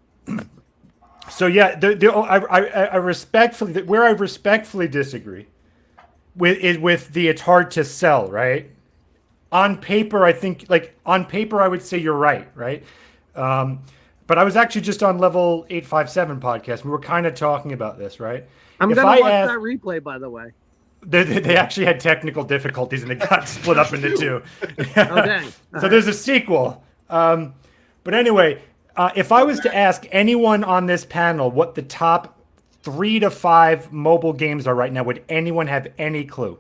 So yeah, I respectfully disagree with the it's hard to sell, right? On paper, I think I would say you're right? But I was actually just on Level 857 podcast. We were kind of talking about this, right? I'm going to watch that replay, by the way. They actually had technical difficulties and it got split up into two. Oh, dang. So there's a sequel. But anyway, if I was to ask anyone on this panel what the top 3 to 5 mobile games are right now, would anyone have any clue?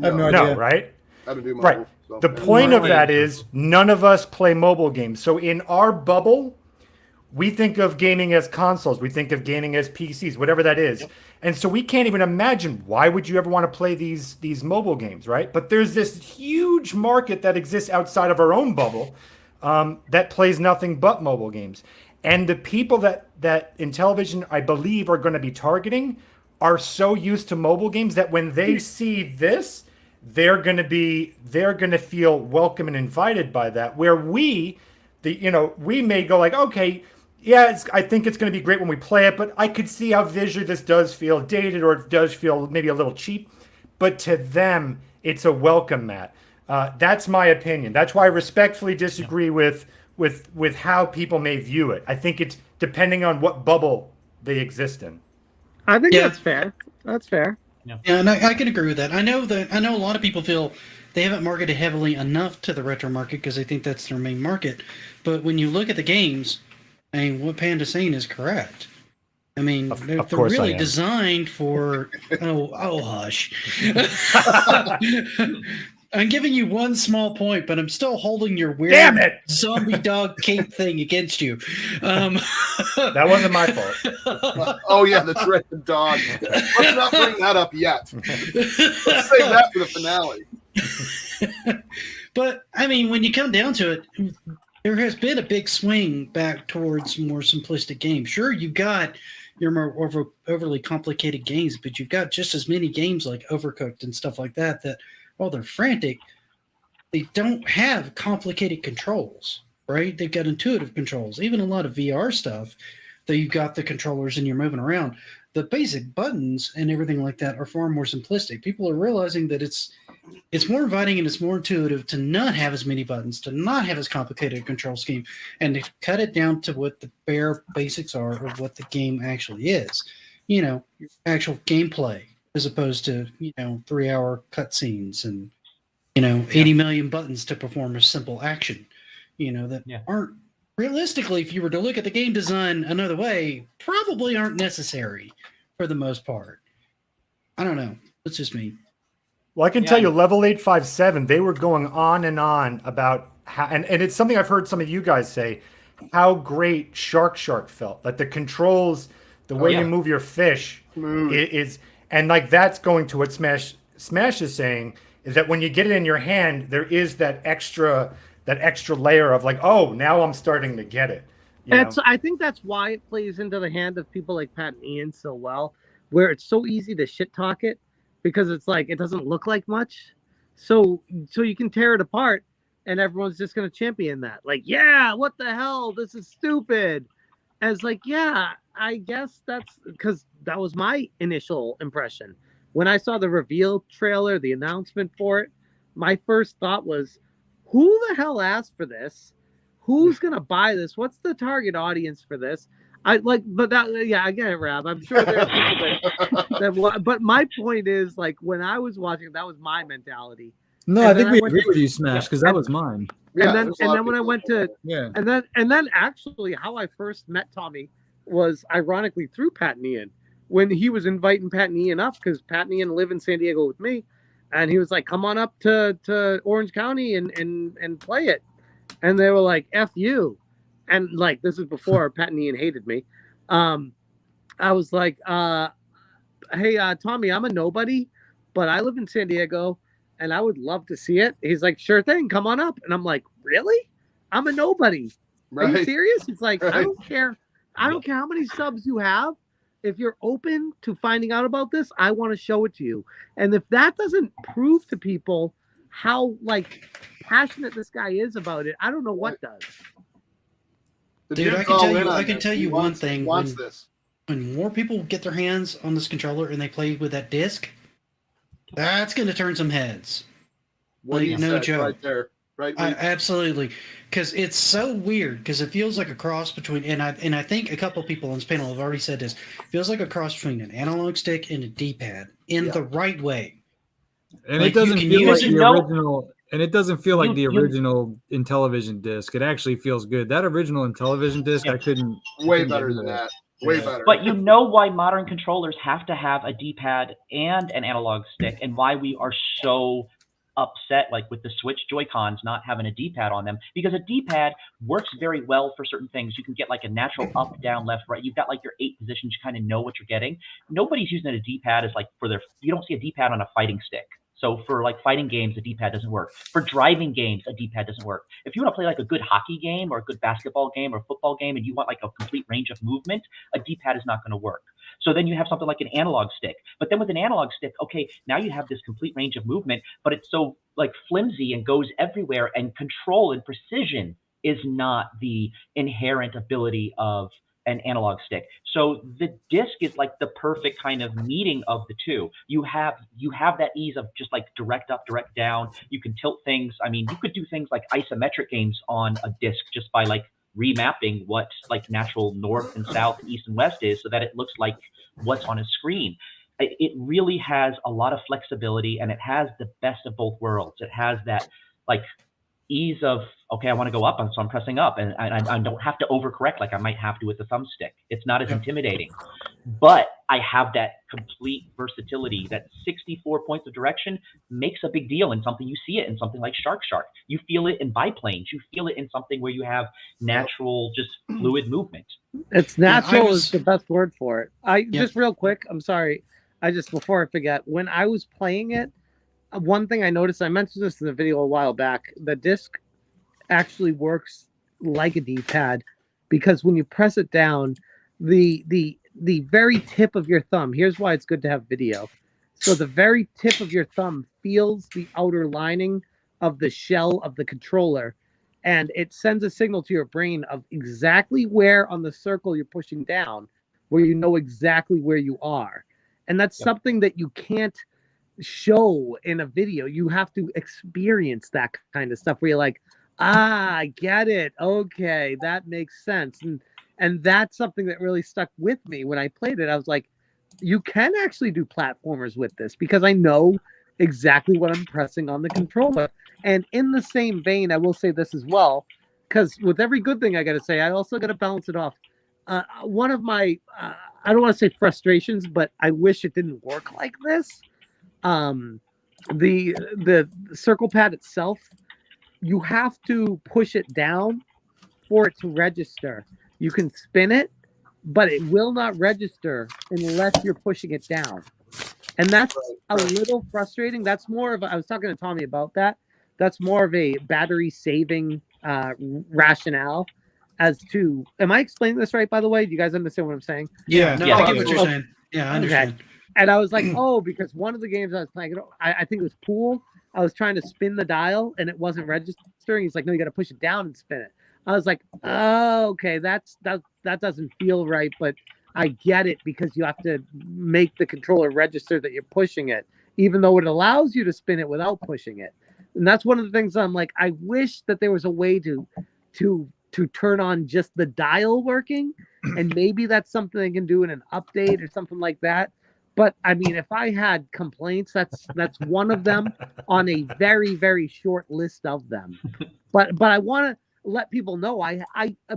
I have no idea. No, right? I don't do mobile, right. So. The point of that is none of us play mobile games. So in our bubble, we think of gaming as consoles. We think of gaming as PCs, whatever that is. Yep. And so we can't even imagine, why would you ever want to play these mobile games, right? But there's this huge market that exists outside of our own bubble that plays nothing but mobile games. And the people that Intellivision, I believe, are going to be targeting are so used to mobile games that when they see this, they're going to feel welcome and invited by that. Where we may go like, okay, yeah, I think it's going to be great when we play it, but I could see how visually this does feel dated, or it does feel maybe a little cheap. But to them, it's a welcome mat. That's my opinion. That's why I respectfully disagree with how people may view it. I think it's depending on what bubble they exist in. I think that's fair. That's fair. Yeah, and I can agree with that. I know a lot of people feel they haven't marketed heavily enough to the retro market because they think that's their main market. But when you look at the games, I mean, what Panda's saying is correct. I mean, they're really designed for. Oh, hush. I'm giving you one small point, but I'm still holding your weird zombie dog cape thing against you. That wasn't my fault. Oh, yeah, the dreaded dog. Let's not bring that up yet. Let's save that for the finale. But, I mean, when you come down to it, there has been a big swing back towards more simplistic games. Sure, you've got your more overly complicated games, but you've got just as many games like Overcooked and stuff like that while they're frantic, they don't have complicated controls, right? They've got intuitive controls. Even a lot of VR stuff that you've got the controllers and you're moving around. The basic buttons and everything like that are far more simplistic. People are realizing that it's more inviting and it's more intuitive to not have as many buttons, to not have as complicated a control scheme, and to cut it down to what the bare basics are of what the game actually is. You know, your actual gameplay, as opposed to, 3-hour cutscenes and, 80 million buttons to perform a simple action, aren't realistically, if you were to look at the game design another way, probably aren't necessary for the most part. I don't know. That's just me. Well, I can tell you, Level 857, they were going on and on about how, and it's something I've heard some of you guys say, how great Shark felt. Like the controls, the way you move your fish is, and like that's going to what Smash is saying, is that when you get it in your hand, there is that extra layer of like, oh, now I'm starting to get it. I think that's why it plays into the hand of people like Pat and Ian so well, where it's so easy to shit talk it, because it's like it doesn't look like much, so you can tear it apart, and everyone's just gonna champion that. Like, yeah, what the hell? This is stupid. And it's like, yeah, I guess that's because that was my initial impression. When I saw the reveal trailer, the announcement for it, my first thought was, who the hell asked for this? Who's going to buy this? What's the target audience for this? I get it, Rab. I'm sure there's people but my point is, like, when I was watching, that was my mentality. No, I think we agree with you, Smash, because that was mine. And then when I went to and then actually how I first met Tommy was ironically through Pat and Ian, when he was inviting Pat and Ian up, because Pat and Ian live in San Diego with me, and he was like, come on up to Orange County and play it. And they were like, F you. And like, this is before Pat and Ian hated me. I was like, hey, Tommy, I'm a nobody, but I live in San Diego and I would love to see it. He's like, sure thing, come on up. And I'm like, really? I'm a nobody. Are you serious? He's like, I don't care. I don't care how many subs you have. If you're open to finding out about this, I want to show it to you. And if that doesn't prove to people how like passionate this guy is about it, I don't know what does. Dude, I can tell you one thing. When more people get their hands on this controller and they play with that disc, that's going to turn some heads. What like, no joke. Right there. Right. Absolutely. Because it's so weird, because it feels like a cross between, and I think a couple of people on this panel have already said this, it feels like a cross between an analog stick and a D-pad in the right way. And like, it doesn't feel like the original, and it doesn't feel like the original Intellivision disc. It actually feels good. That original Intellivision disc, I couldn't. Way better than that. Way better. But you know why modern controllers have to have a D-pad and an analog stick, and why we are so upset, like with the Switch Joy-Cons not having a D-pad on them, because a D-pad works very well for certain things. You can get like a natural up, down, left, right. You've got like your 8 positions. You kind of know what you're getting. Nobody's using a D-pad as like you don't see a D-pad on a fighting stick. So for like fighting games, a D-pad doesn't work. For driving games, a D-pad doesn't work. If you want to play like a good hockey game or a good basketball game or football game and you want like a complete range of movement, a D-pad is not going to work. So then you have something like an analog stick. But then with an analog stick, okay, now you have this complete range of movement, but it's so like flimsy and goes everywhere, and control and precision is not the inherent ability of an analog stick. So the disc is like the perfect kind of meeting of the two. You have that ease of just like direct up, direct down. You can tilt things. I mean, you could do things like isometric games on a disc just by like remapping what like natural north and south, east and west is, so that it looks like what's on a screen. It really has a lot of flexibility, and it has the best of both worlds. It has that like ease of, okay, I want to go up, so I'm pressing up, and I don't have to overcorrect like I might have to with the thumbstick. It's not as intimidating, but I have that complete versatility. That 64 points of direction makes a big deal in something. You see it in something like Shark. You feel it in biplanes. You feel it in something where you have natural, just fluid movement. It's natural is the best word for it. Just real quick, I'm sorry. Before I forget, when I was playing it, one thing I noticed, I mentioned this in the video a while back, the disc actually works like a D-pad, because when you press it down, the very tip of your thumb, here's why it's good to have video. So the very tip of your thumb feels the outer lining of the shell of the controller, and it sends a signal to your brain of exactly where on the circle you're pushing down, where you know exactly where you are. And that's something that you can't show in a video. You have to experience that kind of stuff where you're like, I get it. Okay, that makes sense. And that's something that really stuck with me when I played it. I was like, you can actually do platformers with this, because I know exactly what I'm pressing on the controller. And in the same vein, I will say this as well, because with every good thing I got to say, I also got to balance it off. One of my, I don't want to say frustrations, but I wish it didn't work like this. The circle pad itself, you have to push it down for it to register. You can spin it, but it will not register unless you're pushing it down. And that's a little frustrating. That's more of I was talking to Tommy about that. That's more of a battery saving rationale as to, am I explaining this right, by the way? Do you guys understand what I'm saying? Yeah, no, Yeah. I get what you're saying. Yeah, I understand. Okay. And I was like, oh, because one of the games I was playing, I think it was Pool. I was trying to spin the dial and it wasn't registering. He's like, no, you got to push it down and spin it. I was like, oh, okay, that doesn't feel right, but I get it, because you have to make the controller register that you're pushing it, even though it allows you to spin it without pushing it. And that's one of the things I'm like, I wish that there was a way to turn on just the dial working, and maybe that's something they can do in an update or something like that. But I mean, if I had complaints, that's one of them on a very, very short list of them. But I want to let people know, I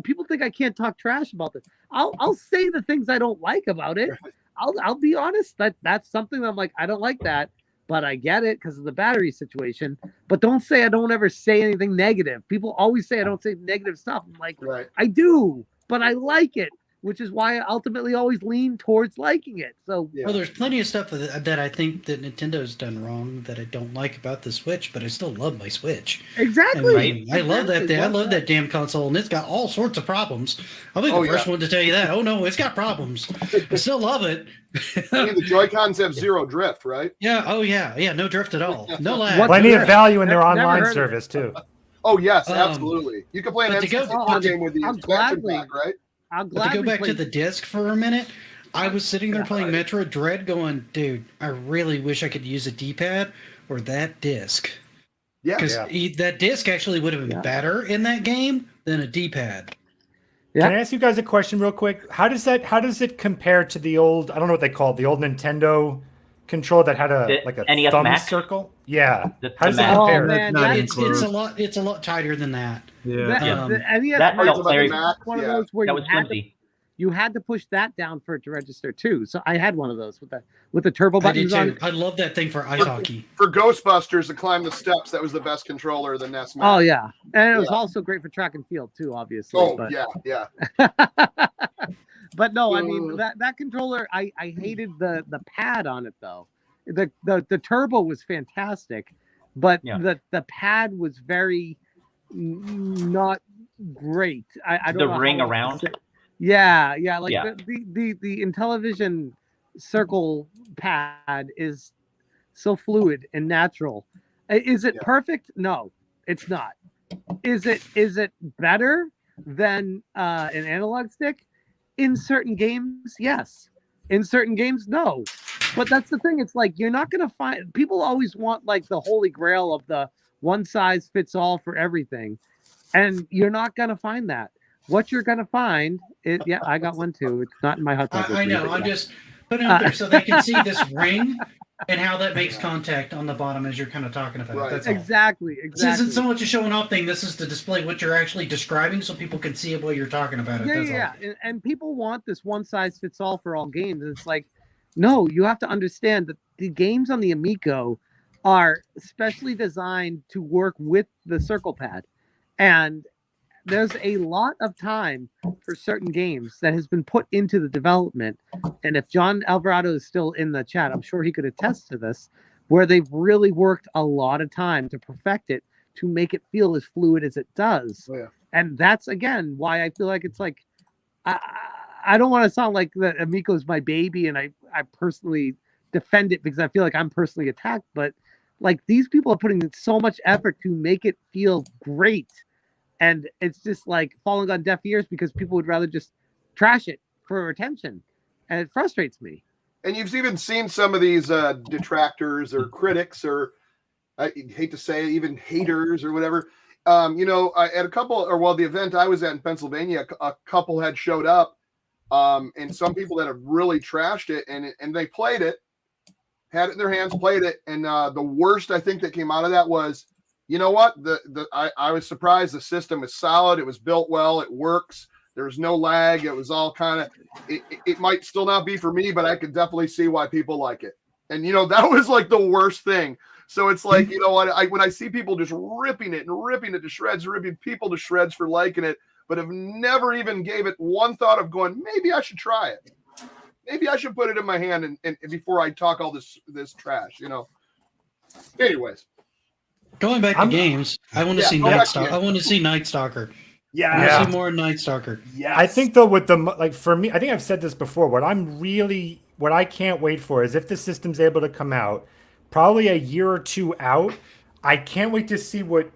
people think I can't talk trash about this. I'll say the things I don't like about it. I'll be honest, that's something that I'm like, I don't like that, but I get it because of the battery situation. But don't say I don't ever say anything negative. People always say I don't say negative stuff. I'm like, I do, but I like it, which is why I ultimately always lean towards liking it. So, well, there's plenty of stuff that I think that Nintendo's done wrong that I don't like about the Switch, but I still love my Switch. Exactly. I love that. I love that damn console, and it's got all sorts of problems. I'll be the first one to tell you that. Oh no, it's got problems. I still love it. I mean, the Joy-Cons have zero drift, right? Yeah. Oh yeah. Yeah. No drift at all. No lag. Plenty of value in their online service too. Oh yes, absolutely. You can play an N64 game with the expansion pack, right? But to go back to the disc for a minute, I was sitting there playing Metroid Dread going, dude, I really wish I could use a D-pad or that disc. Yeah. Because that disc actually would have been better in that game than a D-pad. Yeah. Can I ask you guys a question real quick? How does it compare to the old, I don't know what they call it, the old Nintendo controller that had a NES thumb Max? circle? Yeah. How does it compare? Oh, man, it's a lot tighter than that. The NES that Max felt very, one of those where that you was had flimsy. you had to push that down for it to register too. So I had one of those with the turbo I did buttons on too. it. I love that thing for ice hockey. For Ghostbusters to climb the steps, that was the best controller of the NES Map. Oh yeah, and it was Yeah. also great for track and field too, obviously. Oh but... yeah. But no, I mean that controller, I hated the pad on it though. The turbo was fantastic, but the pad was very not great. I don't know the ring around. Yeah, like Yeah. the Intellivision circle pad is so fluid and natural. Is it perfect? No, it's not. Is it better than an analog stick? In certain games, yes. In certain games, no. But that's the thing. It's like you're not gonna find. People always want like the holy grail of the one size fits all for everything, and you're not gonna find that. What you're gonna find is, yeah, I got one too. It's not in my hot dog. I know. I'm just putting it up there so they can see this ring and how that makes contact on the bottom as you're kind of talking about. Right. That's all. Exactly. This isn't so much a showing off thing. This is to display what you're actually describing so people can see what you're talking about. Yeah. And people want this one size fits all for all games. It's like, no, you have to understand that the games on the Amico are specially designed to work with the circle pad. And there's a lot of time for certain games that has been put into the development. And if John Alvarado is still in the chat, I'm sure he could attest to this, where they've really worked a lot of time to perfect it, to make it feel as fluid as it does. Oh, yeah. And that's, again, why I feel like it's like, I don't want to sound like that Amico's my baby and I personally defend it because I feel like I'm personally attacked, but like these people are putting in so much effort to make it feel great. And it's just like falling on deaf ears because people would rather just trash it for attention. And it frustrates me. And you've even seen some of these detractors or critics, or I hate to say it, even haters or whatever. At a couple, or the event I was at in Pennsylvania, a couple had showed up, and some people that have really trashed it, and they played it, had it in their hands, played it, and the worst I think that came out of that was, you know what? I was surprised. The system is solid. It was built well. It works. There was no lag. It was all kind of. It might still not be for me, but I could definitely see why people like it. And that was like the worst thing. So it's like, you know what? When I see people just ripping it to shreds, ripping people to shreds for liking it, but have never even gave it one thought of going, maybe I should try it. Maybe I should put it in my hand and before I talk all this trash. Anyways. Going back to games, I want to see Night Stalker. I want to see Night Stalker. Yeah, I want to see more Night Stalker. Yeah, I think though with for me, I think I've said this before. What I can't wait for is if the system's able to come out, probably a year or two out. I can't wait to see what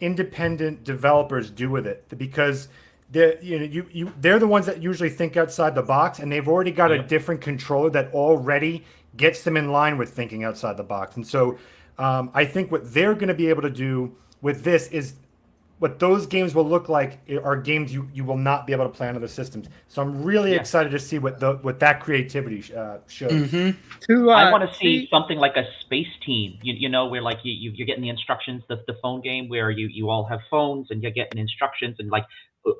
independent developers do with it, because they're the ones that usually think outside the box, and they've already got a different controller that already gets them in line with thinking outside the box, and so. I think what they're going to be able to do with this is what those games will look like are games you will not be able to play on other systems. So I'm really excited to see what that creativity shows. Mm-hmm. I want to see something like a Space Team, where like you're getting the instructions, the phone game where you all have phones and you're getting instructions, and like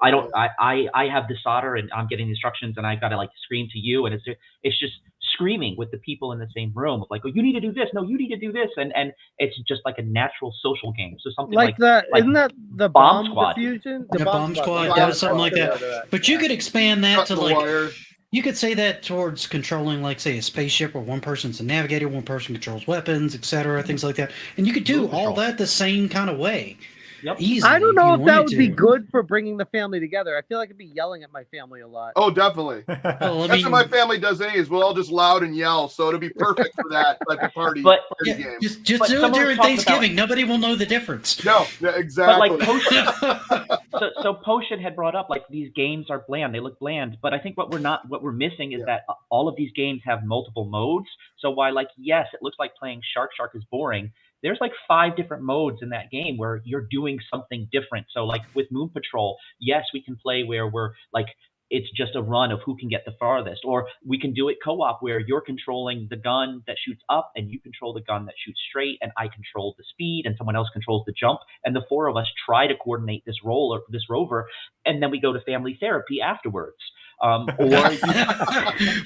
I have the solder and I'm getting instructions and I got to like scream to you, and it's just screaming with the people in the same room of like, oh, you need to do this, no, you need to do this, and it's just like a natural social game. So something like isn't that the Bomb bomb Squad? Diffusion? The bomb squad, that was something like that. But you could expand that to like, you could say that towards controlling, like, say, a spaceship where one person's a navigator, one person controls weapons, etc., things like that, and you could do all that the same kind of way. Yep. Easily, I don't know if that would be good for bringing the family together. I feel like I'd be yelling at my family a lot. Oh, definitely. Well, That's what my family does anyways. We'll all just loud and yell, so it'll be perfect for that type of party game. Just do it during Thanksgiving. Nobody will know the difference. No, exactly. But like so Potion had brought up like these games are bland. They look bland, but I think what we're missing is that all of these games have multiple modes. So while like yes, it looks like playing Shark is boring. There's like 5 different modes in that game where you're doing something different. So like with Moon Patrol, yes, we can play where we're like, it's just a run of who can get the farthest, or we can do it co-op where you're controlling the gun that shoots up and you control the gun that shoots straight, and I control the speed and someone else controls the jump, and the 4 of us try to coordinate this rover, and then we go to family therapy afterwards. Or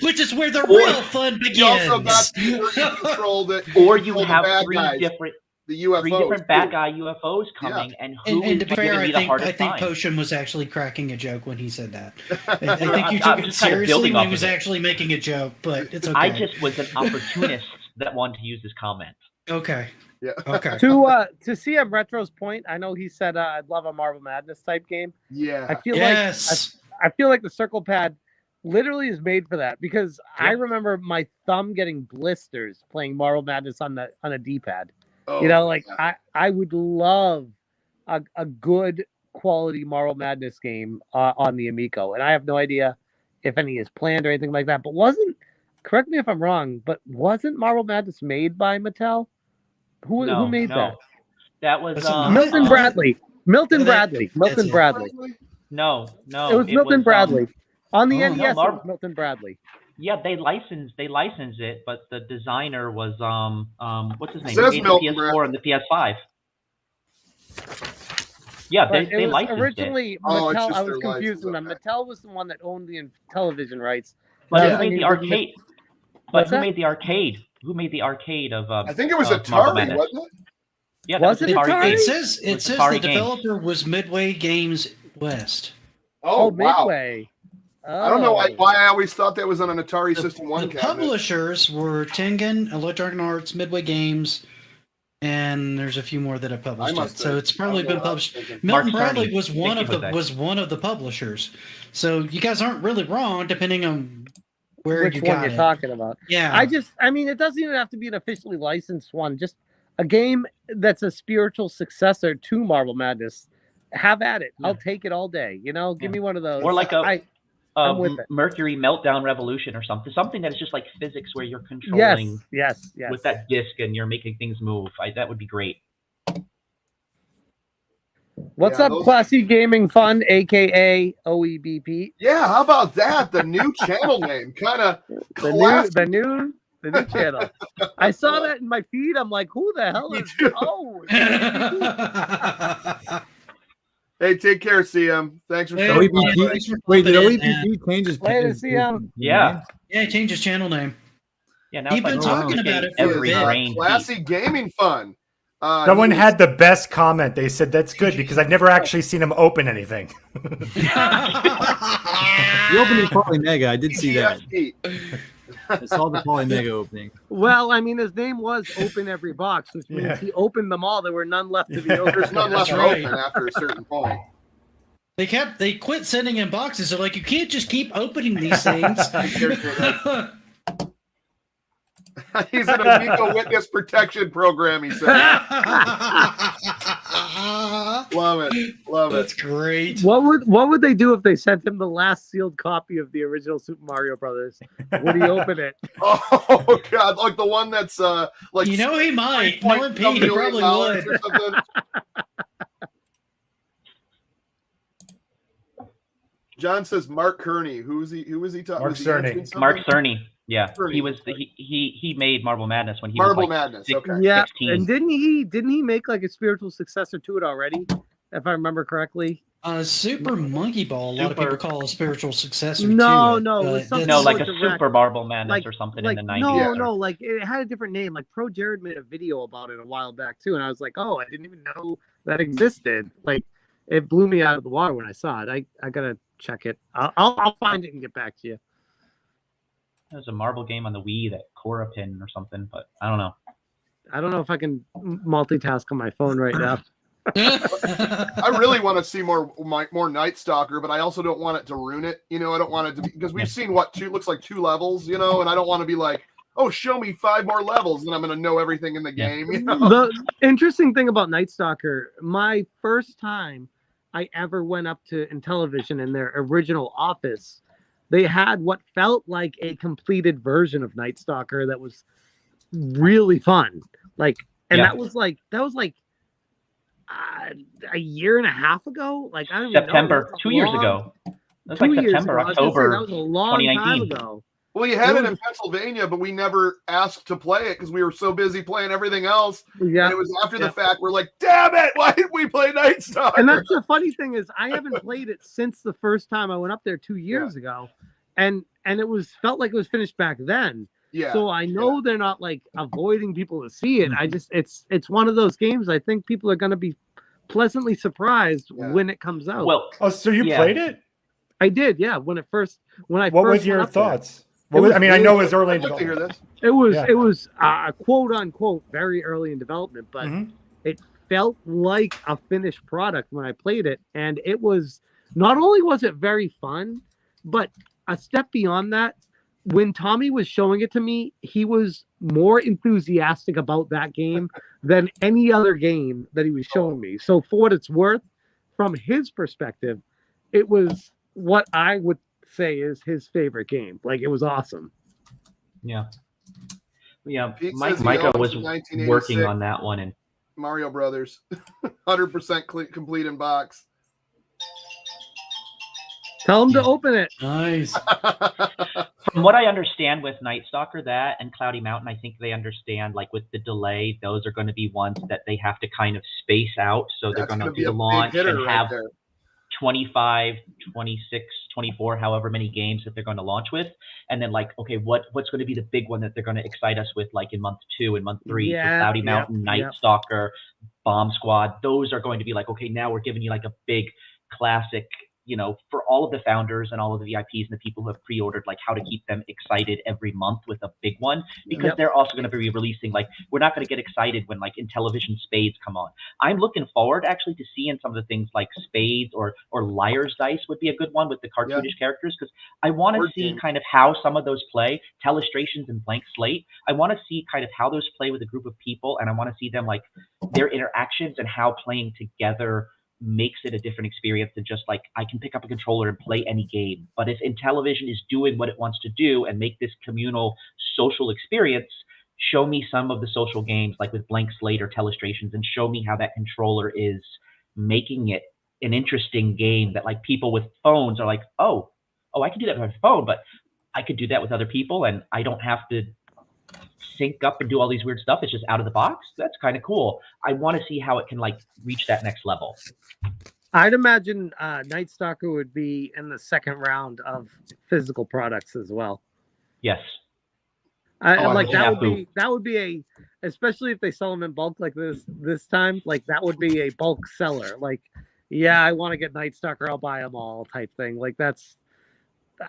which is where the real fun begins. You also got where you control the, or you control the have bad three guys, different the UFOs. three different too. bad guy UFOs coming, and who And is to be fair, giving me the hardest I think time? Potion was actually cracking a joke when he said that. I think you I'm took it just kind of seriously building when off he was of it. actually making a joke, but it's okay. I just was an opportunist that wanted to use this comment. Okay. Yeah. Okay. To CM Retro's point, I know he said I'd love a Marble Madness type game. Yeah. I feel Yes. I feel like the circle pad literally is made for that because I Yep. remember my thumb getting blisters playing Marble Madness on a D-pad. Oh, You know, like yeah. I would love a good quality Marble Madness game on the Amico, and I have no idea if any is planned or anything like that. But correct me if I'm wrong, but wasn't Marble Madness made by Mattel? Who made that? That was Was it not? Milton Bradley. Milton Yeah, Bradley. Milton it. Bradley. no. It was Milton Bradley. On the Oh, NES, no, it was Milton Bradley. Yeah, they licensed it, but the designer was what's his name? Says He made the Milton PS4 and the PS5. Yeah, But they it was licensed it. originally Oh, it's Mattel. just I was their confusing license, them. okay. Mattel was the one that owned the television rights. But Yeah. who made the arcade? But What's who that? made the arcade? Who made the arcade of? I think it was of Marble Atari, Madness? wasn't it? Yeah, Was that it was Atari? Atari. It Games. says was the Atari Games. developer was Midway Games West. Oh, wow. Midway. I don't know Oh. why I always thought that was on an Atari System 1 The cabinet. publishers were Tengen, Electronic Arts, Midway Games, and there's a few more that have published it. must So have- it's probably I don't know been what I was published. thinking. Milton Mark Bradley Cerny. was one Thank of you the for was one of the publishers. So you guys aren't really wrong, depending on where Which you one got you're it. talking about? Yeah, I mean, it doesn't even have to be an officially licensed one. Just a game that's a spiritual successor to Marble Madness. Have at it. I'll take it all day. You know, give Yeah. me one of those. Or like I'm with it. Mercury Meltdown Revolution or something that is just like physics where you're controlling Yes. with that disc and you're making things move. That would be great. What's Yeah, up, those- Classy Gaming Fun, aka OEBP? Yeah, how about that? The new channel name, kind of The new channel. I saw that in my feed. I'm like, who the hell Me is? too. Oh, Hey, take care, CM. Thanks for Hey, showing OEBP. up. Thanks for Wait, did popping in, OEPP change his Later, his- CM. Yeah. yeah, change his channel name. Yeah, now You've it's like, been oh, talking I'm about getting it for a every bit. brain Classy Gaming Fun. Someone he was- had the best comment. They said that's good because I've never actually seen him open anything. The opening Poly Mega, I did see that. PFP. I saw the Poly Mega opening. well, I mean, his name was Open Every Box, which means Yeah. he opened them all. There were none left to be opened. There's none That's left right. open after a certain point. They quit sending him boxes. They're like, you can't just keep opening these things. He's in a Amico witness protection program, he said. Love it. Love That's it. great. What would they do if they sent him the last sealed copy of the original Super Mario Brothers? Would he open it? Oh god, like the one that's like You know he might. $3.1 Knowing Pete, he million probably would. or something. John says Mark Kearney. Who was he talking? Mark was he Cerny. answering something? Mark Cerny. Yeah, Cerny, he was okay. he made Marble Madness when he Marble was like Madness. six- Okay. Yeah, 16. and didn't he make like a spiritual successor to it already? If I remember correctly. Super Monkey Ball, a lot of people call a spiritual successor No, to it. no, it but was something No, that's- like a Direct. Super Marble Madness Like- or something Like in the 90s. no, Yeah. no, like it had a different name. Like Pro Jared made a video about it a while back too, and I was like, oh, I didn't even know that existed. Like it blew me out of the water when I saw it. I gotta check it. I'll find it and get back to you. There's a marble game on the Wii that Cora Pin or something, but I don't know. I don't know if I can multitask on my phone right now. I really want to see more Night Stalker, but I also don't want it to ruin it. You know, I don't want it to be because we've seen looks like 2 levels, you know, and I don't want to be like, oh, show me 5 more levels, and I'm going to know everything in the game. You know? The interesting thing about Night Stalker, my first time I ever went up to Intellivision in their original office, they had what felt like a completed version of Night Stalker that was really fun. Like, and Yeah. that was like a year and a half ago. Like I don't even know. September, That's a 2 years long- ago. That's 2 like years September, ago. I was gonna say, October. that was a long time 2019. ago. Well, you had It it in was- Pennsylvania, but we never asked to play it because we were so busy playing everything else. Yeah. And it was after Yeah. the fact, we're like, damn it, why didn't we play Night Stalker? And that's the funny thing is I haven't played it since the first time I went up there 2 years ago. And it was felt like it was finished back then. Yeah. So I know they're not like avoiding people to see it. I just it's one of those games I think people are gonna be pleasantly surprised when it comes out. Well, Oh, so you played it? I did, yeah. When I What first was your went up there. thoughts? I mean, I know it was early in I'd like to hear development. this. It was quote unquote very early in development, but it felt like a finished product when I played it, and it was not only was it very fun, but a step beyond that. When Tommy was showing it to me, he was more enthusiastic about that game than any other game that he was showing me. So for what it's worth, from his perspective, it was what I would say is his favorite game. Like, it was awesome. Yeah. Yeah. Pete says he Micah owns was the 1986 working on that one, and Mario Brothers, 100% complete in box. Tell him to open it. Nice. from what I understand with Night Stalker, that and Cloudy Mountain, I think they understand, like, with the delay, those are going to be ones that they have to kind of space out. So they're That's going to be do a the big launch hitter and right have there. 25, 26, 24, however many games that they're going to launch with. And then, like, okay, what's going to be the big one that they're going to excite us with, like in month 2 and month 3 for Cloudy Mountain, Night Stalker, Bomb Squad. Those are going to be like, okay, now we're giving you like a big classic, you know, for all of the founders and all of the VIPs and the people who have pre-ordered, like how to keep them excited every month with a big one, because they're also going to be releasing, like, we're not going to get excited when like Intellivision Spades come on. I'm looking forward actually to seeing some of the things like Spades or Liar's Dice would be a good one with the cartoonish characters, because I want to see kind of how some of those play. Telestrations and Blank Slate, I want to see kind of how those play with a group of people, and I want to see them, like, their interactions and how playing together makes it a different experience than just like I can pick up a controller and play any game. But if Intellivision is doing what it wants to do and make this communal social experience, show me some of the social games like with Blank Slate or Telestrations, and show me how that controller is making it an interesting game that, like, people with phones are like, oh, I can do that with my phone, but I could do that with other people and I don't have to sync up and do all these weird stuff. It's just out of the box. That's kind of cool. I want to see how it can, like, reach that next level. I'd imagine Night Stalker would be in the second round of physical products as well. Yes. That would be a, especially if they sell them in bulk like this time, like that would be a bulk seller. Like, yeah, I want to get Night Stalker, I'll buy them all type thing. Like,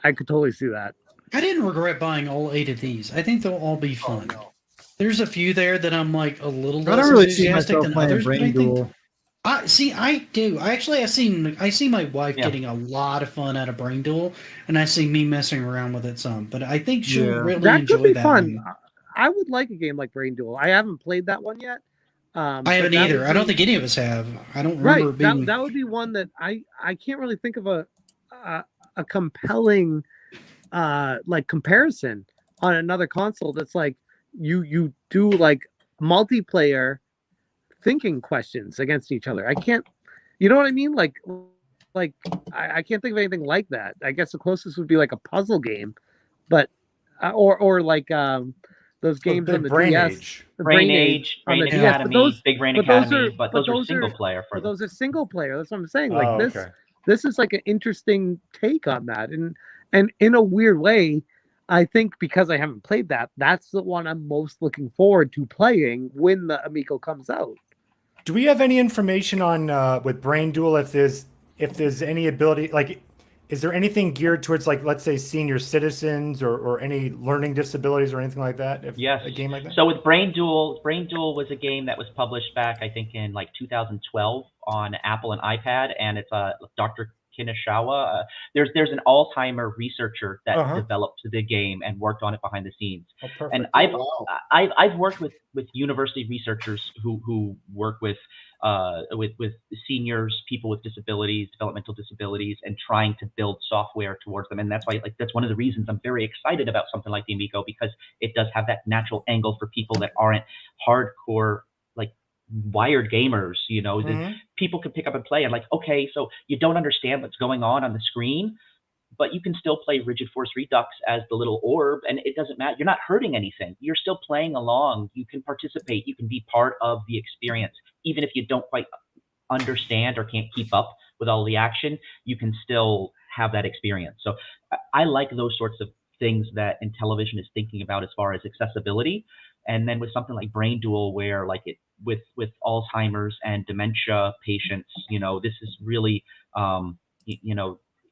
I could totally see that. I didn't regret buying all 8 of these. I think they'll all be fun. Oh, no. There's a few there that I'm like a little less I don't really see enthusiastic myself than playing others. Brain Duel. I do. I see my wife getting a lot of fun out of Brain Duel, and I see me messing around with it some. But I think she'll really enjoy could be that fun. one. I would like a game like Brain Duel. I haven't played that one yet. I haven't either. I don't think any of us have. I don't remember being. That would be one that I can't really think of a compelling like comparison on another console that's like you do like multiplayer thinking questions against each other. I can't, you know what I mean? Like I can't think of anything like that. I guess the closest would be like a puzzle game, but or like those games on the Brain DS. Age. Brain Age, Brain Academy, Big Brain Academy, but those are single player. Those are single player. That's what I'm saying. Like this is like an interesting take on that, and in a weird way, I think because I haven't played that, that's the one I'm most looking forward to playing when the Amico comes out. Do we have any information on with Brain Duel if there's any ability, like, is there anything geared towards, like, let's say senior citizens or any learning disabilities or anything like that? Yes. A game like that? So with Brain Duel was a game that was published back, I think, in like 2012 on Apple and iPad, and it's Dr. Kinishawa. There's an Alzheimer researcher that developed the game and worked on it behind the scenes. Oh, perfect. And I've worked with university researchers who work with seniors, people with disabilities, developmental disabilities, and trying to build software towards them. And that's why, like, that's one of the reasons I'm very excited about something like the Amico, because it does have that natural angle for people that aren't hardcore, like, wired gamers, you know, that people can pick up and play and, like, okay, so you don't understand what's going on the screen. but you can still play Rigid Force Redux as the little orb, and it doesn't matter. You're not hurting anything. You're still playing along. You can participate. You can be part of the experience, even if you don't quite understand or can't keep up with all the action. You can still have that experience. So I like those sorts of things that Intellivision is thinking about as far as accessibility. And then with something like Brain Duel, where like it with Alzheimer's and dementia patients, this is really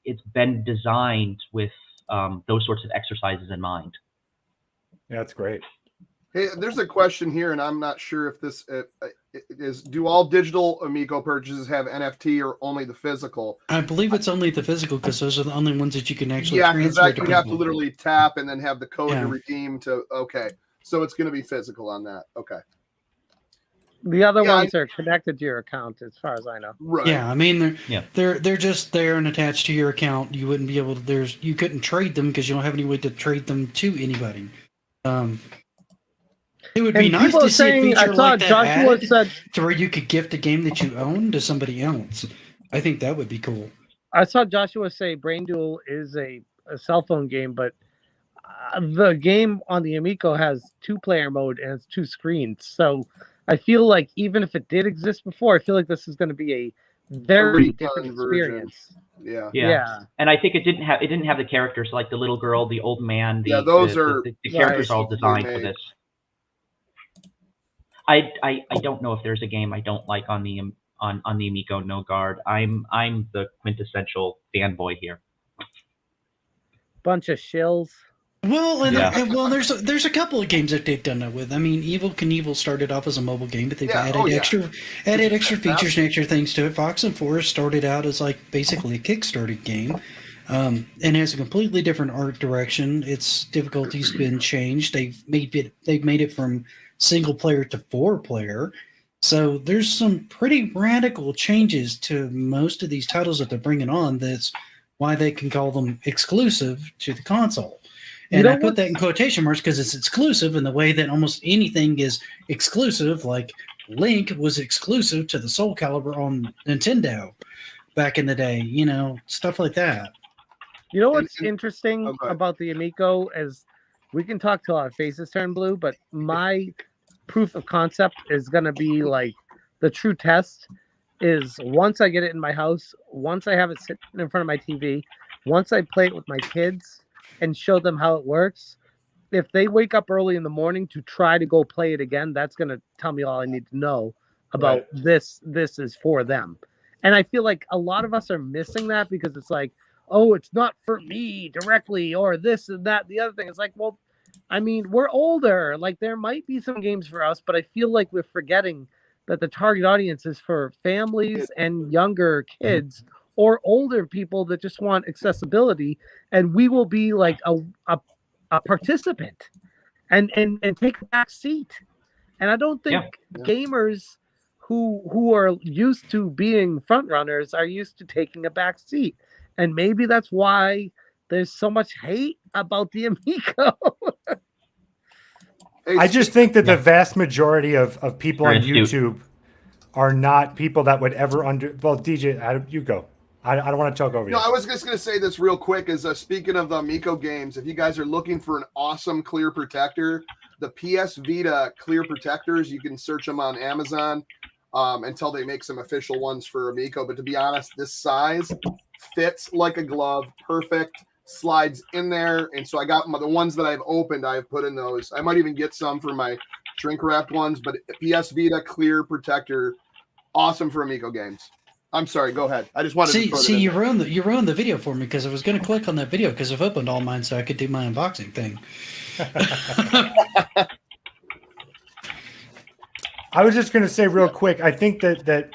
it's been designed with those sorts of exercises in mind. Yeah, that's great. Hey, there's a question here, and I'm not sure if this is: do all digital Amico purchases have NFT or only the physical? I believe it's only the physical because those are the only ones that you can actually transfer. Yeah, you have to literally tap and then have the code to redeem to. Okay, so it's going to be physical on that. Okay. The other ones are connected to your account, as far as I know. Right. Yeah, I mean they're just there and attached to your account. You wouldn't be able to. You couldn't trade them because you don't have any way to trade them to anybody. It would be nice to see a feature like that added to where you could gift a game that you own to somebody else. I think that would be cool. I saw Joshua say Brain Duel is a cell phone game, but the game on the Amico has 2-player mode and it's 2 screens. So I feel like even if it did exist before, I feel like this is going to be a very different experience. Yeah. And I think it didn't have the characters like the little girl, the old man. The characters are all designed for this. I don't know if there's a game I don't like on the Amico No Guard. I'm the quintessential fanboy here. Bunch of shills. Well, there's a couple of games that they've done that with. I mean, Evil Knievel started off as a mobile game, but they've added extra features and extra things to it. Fox and Forest started out as like basically a Kickstarter game, and has a completely different art direction. Its difficulty's been changed. They've made it from single player to 4-player. So there's some pretty radical changes to most of these titles that they're bringing on. That's why they can call them exclusive to the console. And I put that in quotation marks because it's exclusive in the way that almost anything is exclusive. Like Link was exclusive to the Soul Calibur on Nintendo back in the day, stuff like that. You know what's interesting about the Amico is we can talk till our faces turn blue, but my proof of concept is going to be like the true test is once I get it in my house, once I have it sitting in front of my TV, once I play it with my kids and show them how it works, if they wake up early in the morning to try to go play it again, that's going to tell me all I need to know about this is for them. And I feel like a lot of us are missing that because it's like, oh, it's not for me directly or this and that. The other thing is like, well, I mean, we're older. Like there might be some games for us, but I feel like we're forgetting that the target audience is for families and younger kids or older people that just want accessibility. And we will be like a participant and take a back seat. And I don't think gamers who are used to being front runners are used to taking a back seat. And maybe that's why there's so much hate about the Amico. I just think that the vast majority of people on YouTube are not people that would ever well, DJ, you go. I don't want to talk over you. No, I was just going to say this real quick. Is speaking of the Amico games, if you guys are looking for an awesome clear protector, the PS Vita clear protectors, you can search them on Amazon until they make some official ones for Amico. But to be honest, this size fits like a glove, perfect, slides in there. And so I got the ones that I've opened, I've put in those. I might even get some for my shrink wrapped ones, but PS Vita clear protector, awesome for Amico games. I'm sorry, go ahead. I just wanted to see you ruined the video for me because I was going to click on that video because I've opened all mine so I could do my unboxing thing. I was just going to say real quick, I think that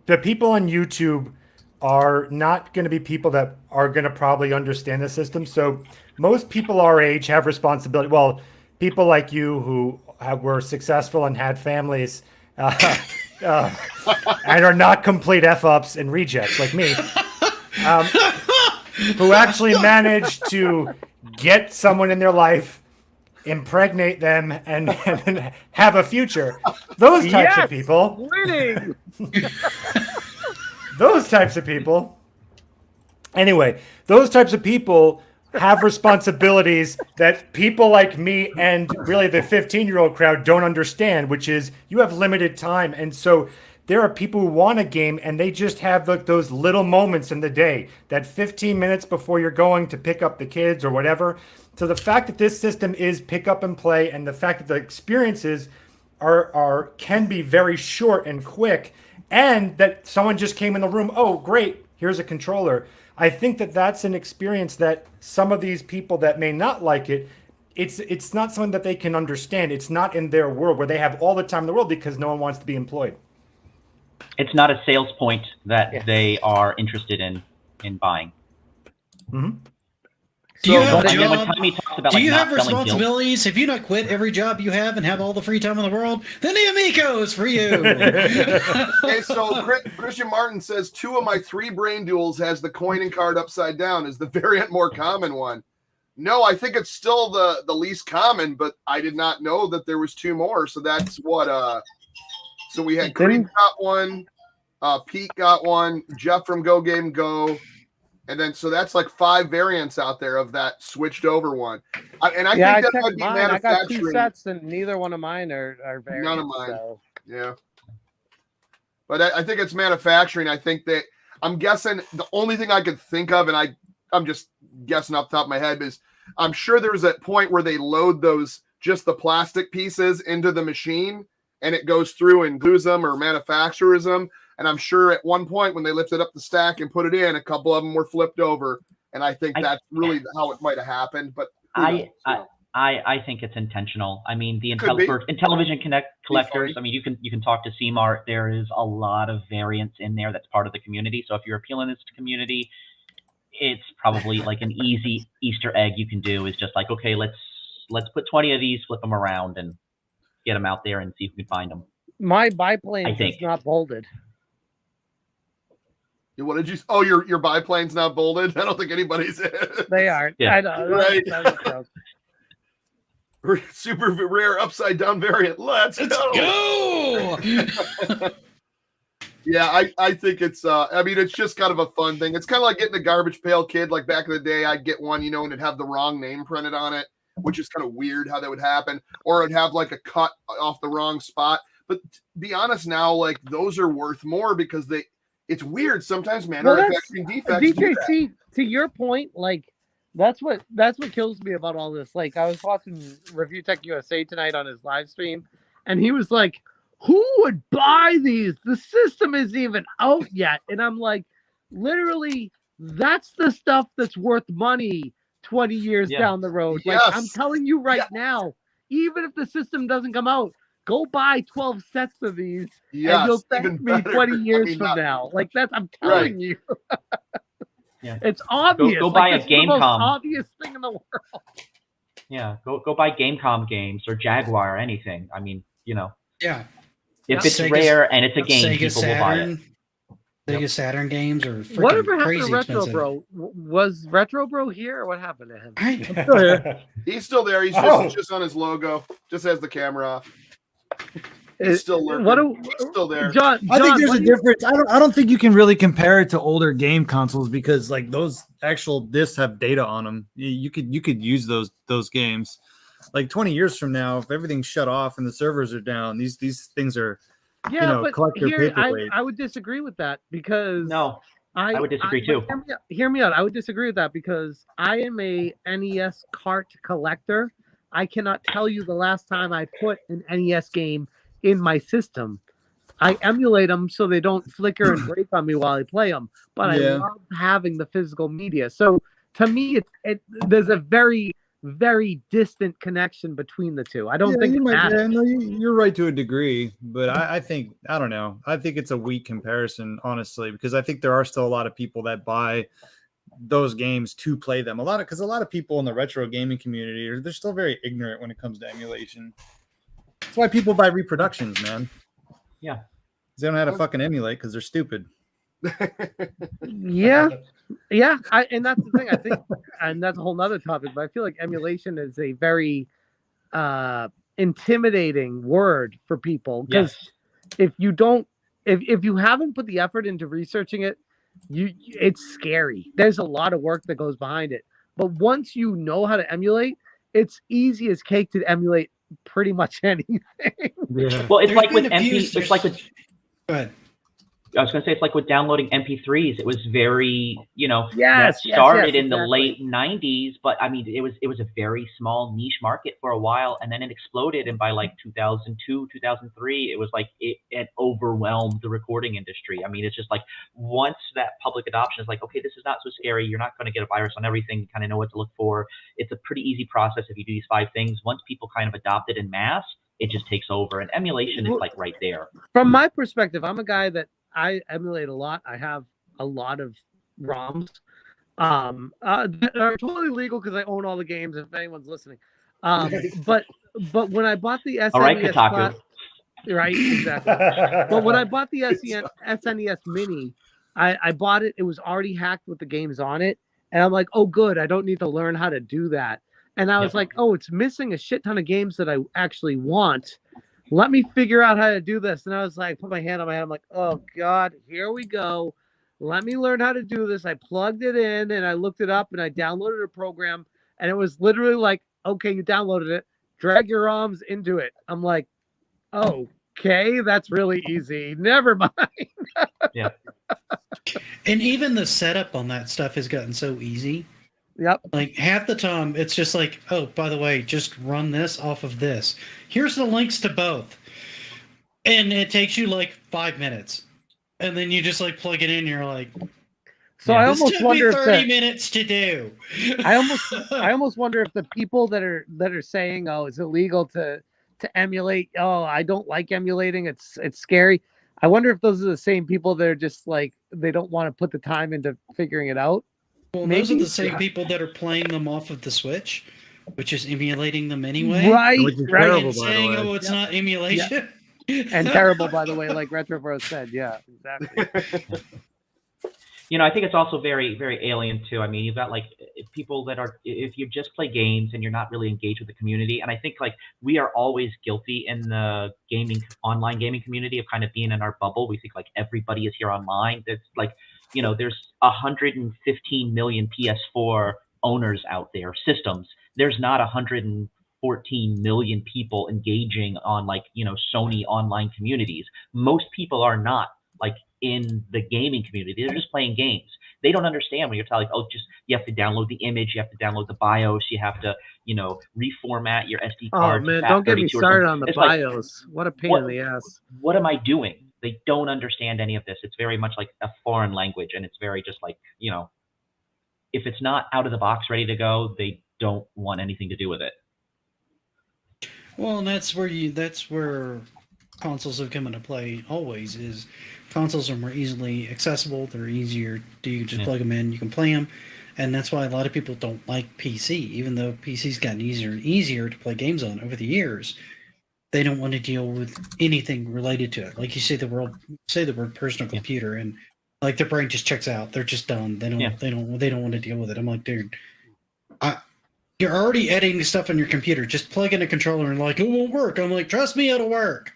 the people on YouTube are not going to be people that are going to probably understand the system. So most people our age have responsibility. Well, people like you who were successful and had families and are not complete F-ups and rejects like me, who actually managed to get someone in their life, impregnate them, and have a future. Those types of people. Winning. Those types of people Anyway, those types of people have responsibilities that people like me and really the 15-year-old crowd don't understand, which is you have limited time. And so there are people who want a game and they just have those little moments in the day, that 15 minutes before you're going to pick up the kids or whatever. So the fact that this system is pick up and play, and the fact that the experiences can be very short and quick, and that someone just came in the room, oh great, here's a controller. I think that that's an experience that some of these people that may not like it, it's not something that they can understand. It's not in their world where they have all the time in the world because no one wants to be employed. It's not a sales point that they are interested in buying. Mm-hmm. Do you have a and then when job? Tommy talks about Do like you not have selling responsibilities? Have you not quit every job you have and have all the free time in the world? Then the Amico is for you. Okay, so Christian Martin says 2 of my 3 brain duels has the coin and card upside down. Is the variant more common one? No, I think it's still the least common, but I did not know that there was 2 more. So that's what so we had Creep got one, Pete got one, Jeff from Go Game Go. And then, so that's like 5 variants out there of that switched over one. I think that might be mine. manufacturing. I got 2 sets, and neither one of mine are variants. None of mine. So. Yeah. But I think it's manufacturing. I think that I'm guessing the only thing I could think of, and I'm just guessing off the top of my head, is I'm sure there's a point where they load those, just the plastic pieces into the machine, and it goes through and glues them or manufactures them. And I'm sure at one point when they lifted up the stack and put it in, a couple of them were flipped over. And I think that's really how it might have happened. But I think it's intentional. I mean, for Intellivision collectors, I mean, you can talk to CMart. There is a lot of variants in there that's part of the community. So if you're appealing this to community, it's probably like an easy Easter egg you can do is just like, okay, let's put 20 of these, flip them around, and get them out there and see if we can find them. My biplane is not bolded. What did you? Oh, your biplane's not bolded. I don't think anybody's. They aren't. Yeah. I know. Right. Super rare upside down variant. Let's go. Yeah, I think it's. I mean, it's just kind of a fun thing. It's kind of like getting a Garbage Pail Kid. Like back in the day, I'd get one, and it'd have the wrong name printed on it, which is kind of weird how that would happen. Or it'd have like a cut off the wrong spot. But to be honest, now like those are worth more because it's weird sometimes, man. Manufacturing defects. DJC, to your point, like that's what kills me about all this. Like I was watching Review Tech USA tonight on his live stream, and he was like, "Who would buy these? The system isn't even out yet." And I'm like, literally, that's the stuff that's worth money 20 years down the road. Like I'm telling you right now, even if the system doesn't come out, go buy 12 sets of these, and you'll thank me 20 years from now. Like I'm telling you. It's obvious. Go buy a Gamecom. The most obvious thing in the world. Yeah, go buy Gamecom games or Jaguar or anything. I mean, Yeah. If it's rare and it's a game, people will buy it. Sega Saturn games are freaking Whatever happened crazy to Retro expensive. Bro? Was Retro Bro here, or what happened to him? He's still there. He's just on his logo. Just has the camera off. He's still lurking. He's still there. John, I think there's a difference. I don't think you can really compare it to older game consoles because like those actual discs have data on them. You could use those games. Like 20 years from now, if everything's shut off and the servers are down, these things are but collector paperweight. I would disagree with that because I would disagree too. Hear me out. I would disagree with that because I am a NES cart collector. I cannot tell you the last time I put an NES game in my system. I emulate them so they don't flicker and break on me while I play them. But I love having the physical media. So to me, there's a very, very distant connection between the two. I don't think it matters. You're right to a degree, but I think I don't know. I think it's a weak comparison, honestly, because I think there are still a lot of people that buy those games to play them. Because a lot of people in the retro gaming community they're still very ignorant when it comes to emulation. That's why people buy reproductions, man. Yeah, they don't know how to fucking emulate because they're stupid. Yeah. And that's the thing. I think, and that's a whole nother topic. But I feel like emulation is a very intimidating word for people because if you haven't put the effort into researching it, it's scary. There's a lot of work that goes behind it. But once you know how to emulate, it's easy as cake to emulate pretty much anything. Yeah. Well, it's There's like with been a few- MP. It's like with. Go ahead. I was going to say it's like with downloading MP3s. It was very, that Yes, started in the exactly. late '90s, but I mean, it was a very small niche market for a while, and then it exploded. And by like 2002, 2003, it was like it overwhelmed the recording industry. I mean, it's just like once that public adoption is like, okay, this is not so scary. You're not going to get a virus on everything. You kind of know what to look for. It's a pretty easy process if you do these 5 things. Once people kind of adopt it in mass, it just takes over. And emulation is like right there. From my perspective, I'm a guy that I emulate a lot. I have a lot of ROMs that are totally legal because I own all the games. If anyone's listening, but when I bought the SNES, All right, Kotaku. Right, exactly. But when I bought the SNES Mini, I bought it. It was already hacked with the games on it, and I'm like, oh, good. I don't need to learn how to do that. And I was like, oh, it's missing a shit ton of games that I actually want. Let me figure out how to do this. And I was like, put my hand on my head. I'm like, oh God, here we go. Let me learn how to do this. I plugged it in and I looked it up and I downloaded a program. And it was literally like, okay, you downloaded it. Drag your ROMs into it. I'm like, okay, that's really easy. Never mind. Yeah. And even the setup on that stuff has gotten so easy. Yep. Like half the time, it's just like, oh, by the way, just run this off of this. Here's the links to both. And it takes you like 5 minutes. And then you just like plug it in and you're like, So I this almost took wonder me if 30 minutes to do. I almost wonder if the people that are saying, oh, it's illegal to emulate, oh, I don't like emulating, it's scary. I wonder if those are the same people that are just like they don't want to put the time into figuring it out. Well, Maybe? those are the same people that are playing them off of the Switch, which is emulating them anyway. Right, Which is right. terrible, And by the saying, way. oh, it's not emulation. And terrible, by the way, like Retro Bros said. Yeah, exactly. I think it's also very, very alien too. I mean, you've got like people that are, if you just play games and you're not really engaged with the community. And I think like we are always guilty in the online gaming community of kind of being in our bubble. We think like everybody is here online. That's like, there's 115 million PS4 owners out there, systems. There's not 114 million people engaging on like, Sony online communities. Most people are not like in the gaming community. They're just playing games. They don't understand when you're telling like, oh, just you have to download the image, you have to download the BIOS, you have to, reformat your SD card. Oh man, don't get me started on the it's BIOS. What a pain in the ass. What am I doing? They don't understand any of this. It's very much like a foreign language, and it's very just like, if it's not out of the box ready to go, they don't want anything to do with it. Well, and that's where consoles have come into play always. Is consoles are more easily accessible. They're easier. You can just plug them in, you can play them. And that's why a lot of people don't like PC, even though PC's gotten easier and easier to play games on over the years. They don't want to deal with anything related to it. Like you say the word personal computer, and like their brain just checks out. They're just done. They don't want to deal with it. I'm like, dude, you're already editing stuff on your computer. Just plug in a controller and like, it won't work. I'm like, trust me, it'll work.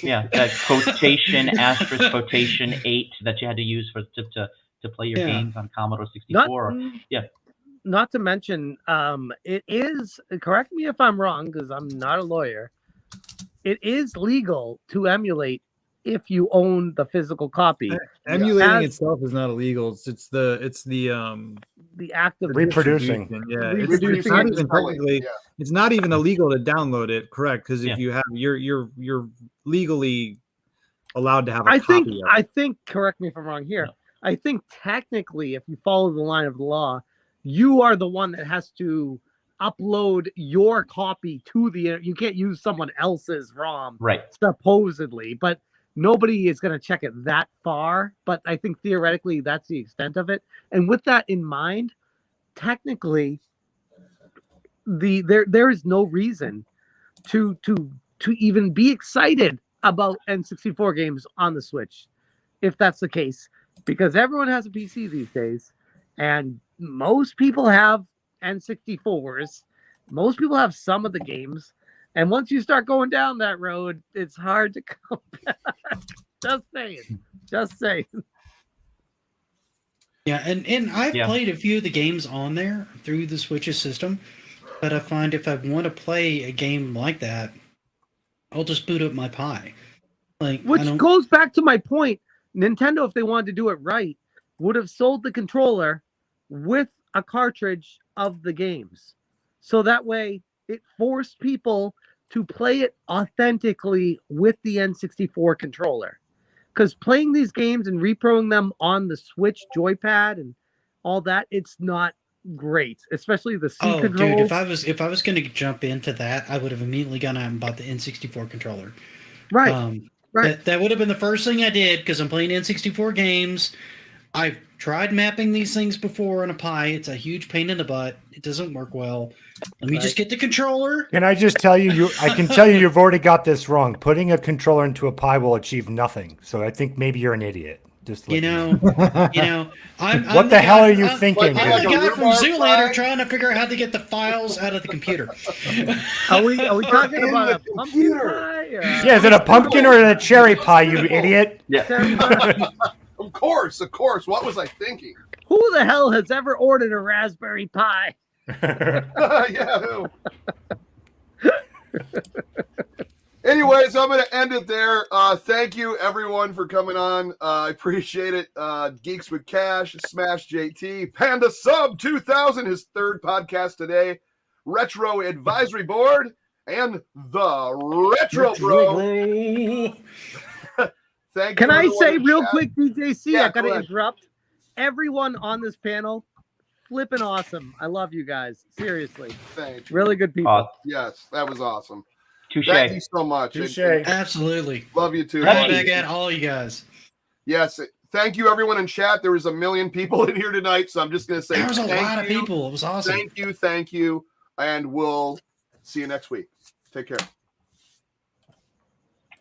Yeah, that quotation asterisk quotation 8 that you had to use to play your games on Commodore 64. Not to mention, it is, correct me if I'm wrong because I'm not a lawyer. It is legal to emulate if you own the physical copy. Emulating itself is not illegal. It's the act of reproducing. Yeah, Reproducing it's not it. even technically. It's not even illegal to download it. Correct, because if you have, you're legally allowed to have a copy. I think. Correct me if I'm wrong here. No. I think technically, if you follow the line of the law, you are the one that has to upload your copy to the. You can't use someone else's ROM, right? Supposedly, but nobody is going to check it that far. But I think theoretically, that's the extent of it. And with that in mind, technically, there is no reason to even be excited about N64 games on the Switch, if that's the case, because everyone has a PC these days, and most people have N64s. Most people have some of the games, and once you start going down that road, it's hard to come back. Just saying. Yeah, and I've Yeah. played a few of the games on there through the Switch's system, but I find if I want to play a game like that, I'll just boot up my Pi. Like, I Which don't. goes back to my point. Nintendo, if they wanted to do it right, would have sold the controller with a cartridge of the games. So that way it forced people to play it authentically with the N64 controller. Because playing these games and reproing them on the Switch joypad and all that, it's not great, especially the C Oh, controls. dude, if I was going to jump into that, I would have immediately gone out and bought the N64 controller. Right. Right. That would have been the first thing I did because I'm playing N64 games. I've tried mapping these things before on a Pi. It's a huge pain in the butt. It doesn't work well. Let me just get the controller. Can I just tell you, I can tell you, you've already got this wrong. Putting a controller into a Pi will achieve nothing. So I think maybe you're an idiot. Just You know, I'm what the hell are you thinking? I'm the Like a guy from rhubarb Zoolander pie? trying to figure out how to get the files out of the computer. Are we talking In about the a pumpkin computer. pie? Or Yeah, is it a pumpkin or a cherry pie, you idiot? cherry pie? Of course. What was I thinking? Who the hell has ever ordered a raspberry pie? Yeah. Who? Anyways, I'm going to end it there. Thank you, everyone, for coming on. I appreciate it. Geeks with Cash, Smash JT, Panda Sub 2000, his third podcast today, Retro Advisory Board, and the Retro Bro. Thank Can you, I everyone say in real chat. quick, DJC? Yeah, I gotta go ahead. interrupt. Everyone on this panel, flipping awesome. I love you guys. Seriously, Thank you. really good people. Yes, that was awesome. Touche. Thank you so much. Touche. Absolutely. Love you too. Right buddy. back at all you guys. Yes. Thank you, everyone in chat. There was 1 million people in here tonight, so I'm just going to say There was a thank lot of you, people. It was awesome. Thank you, and we'll see you next week. Take care.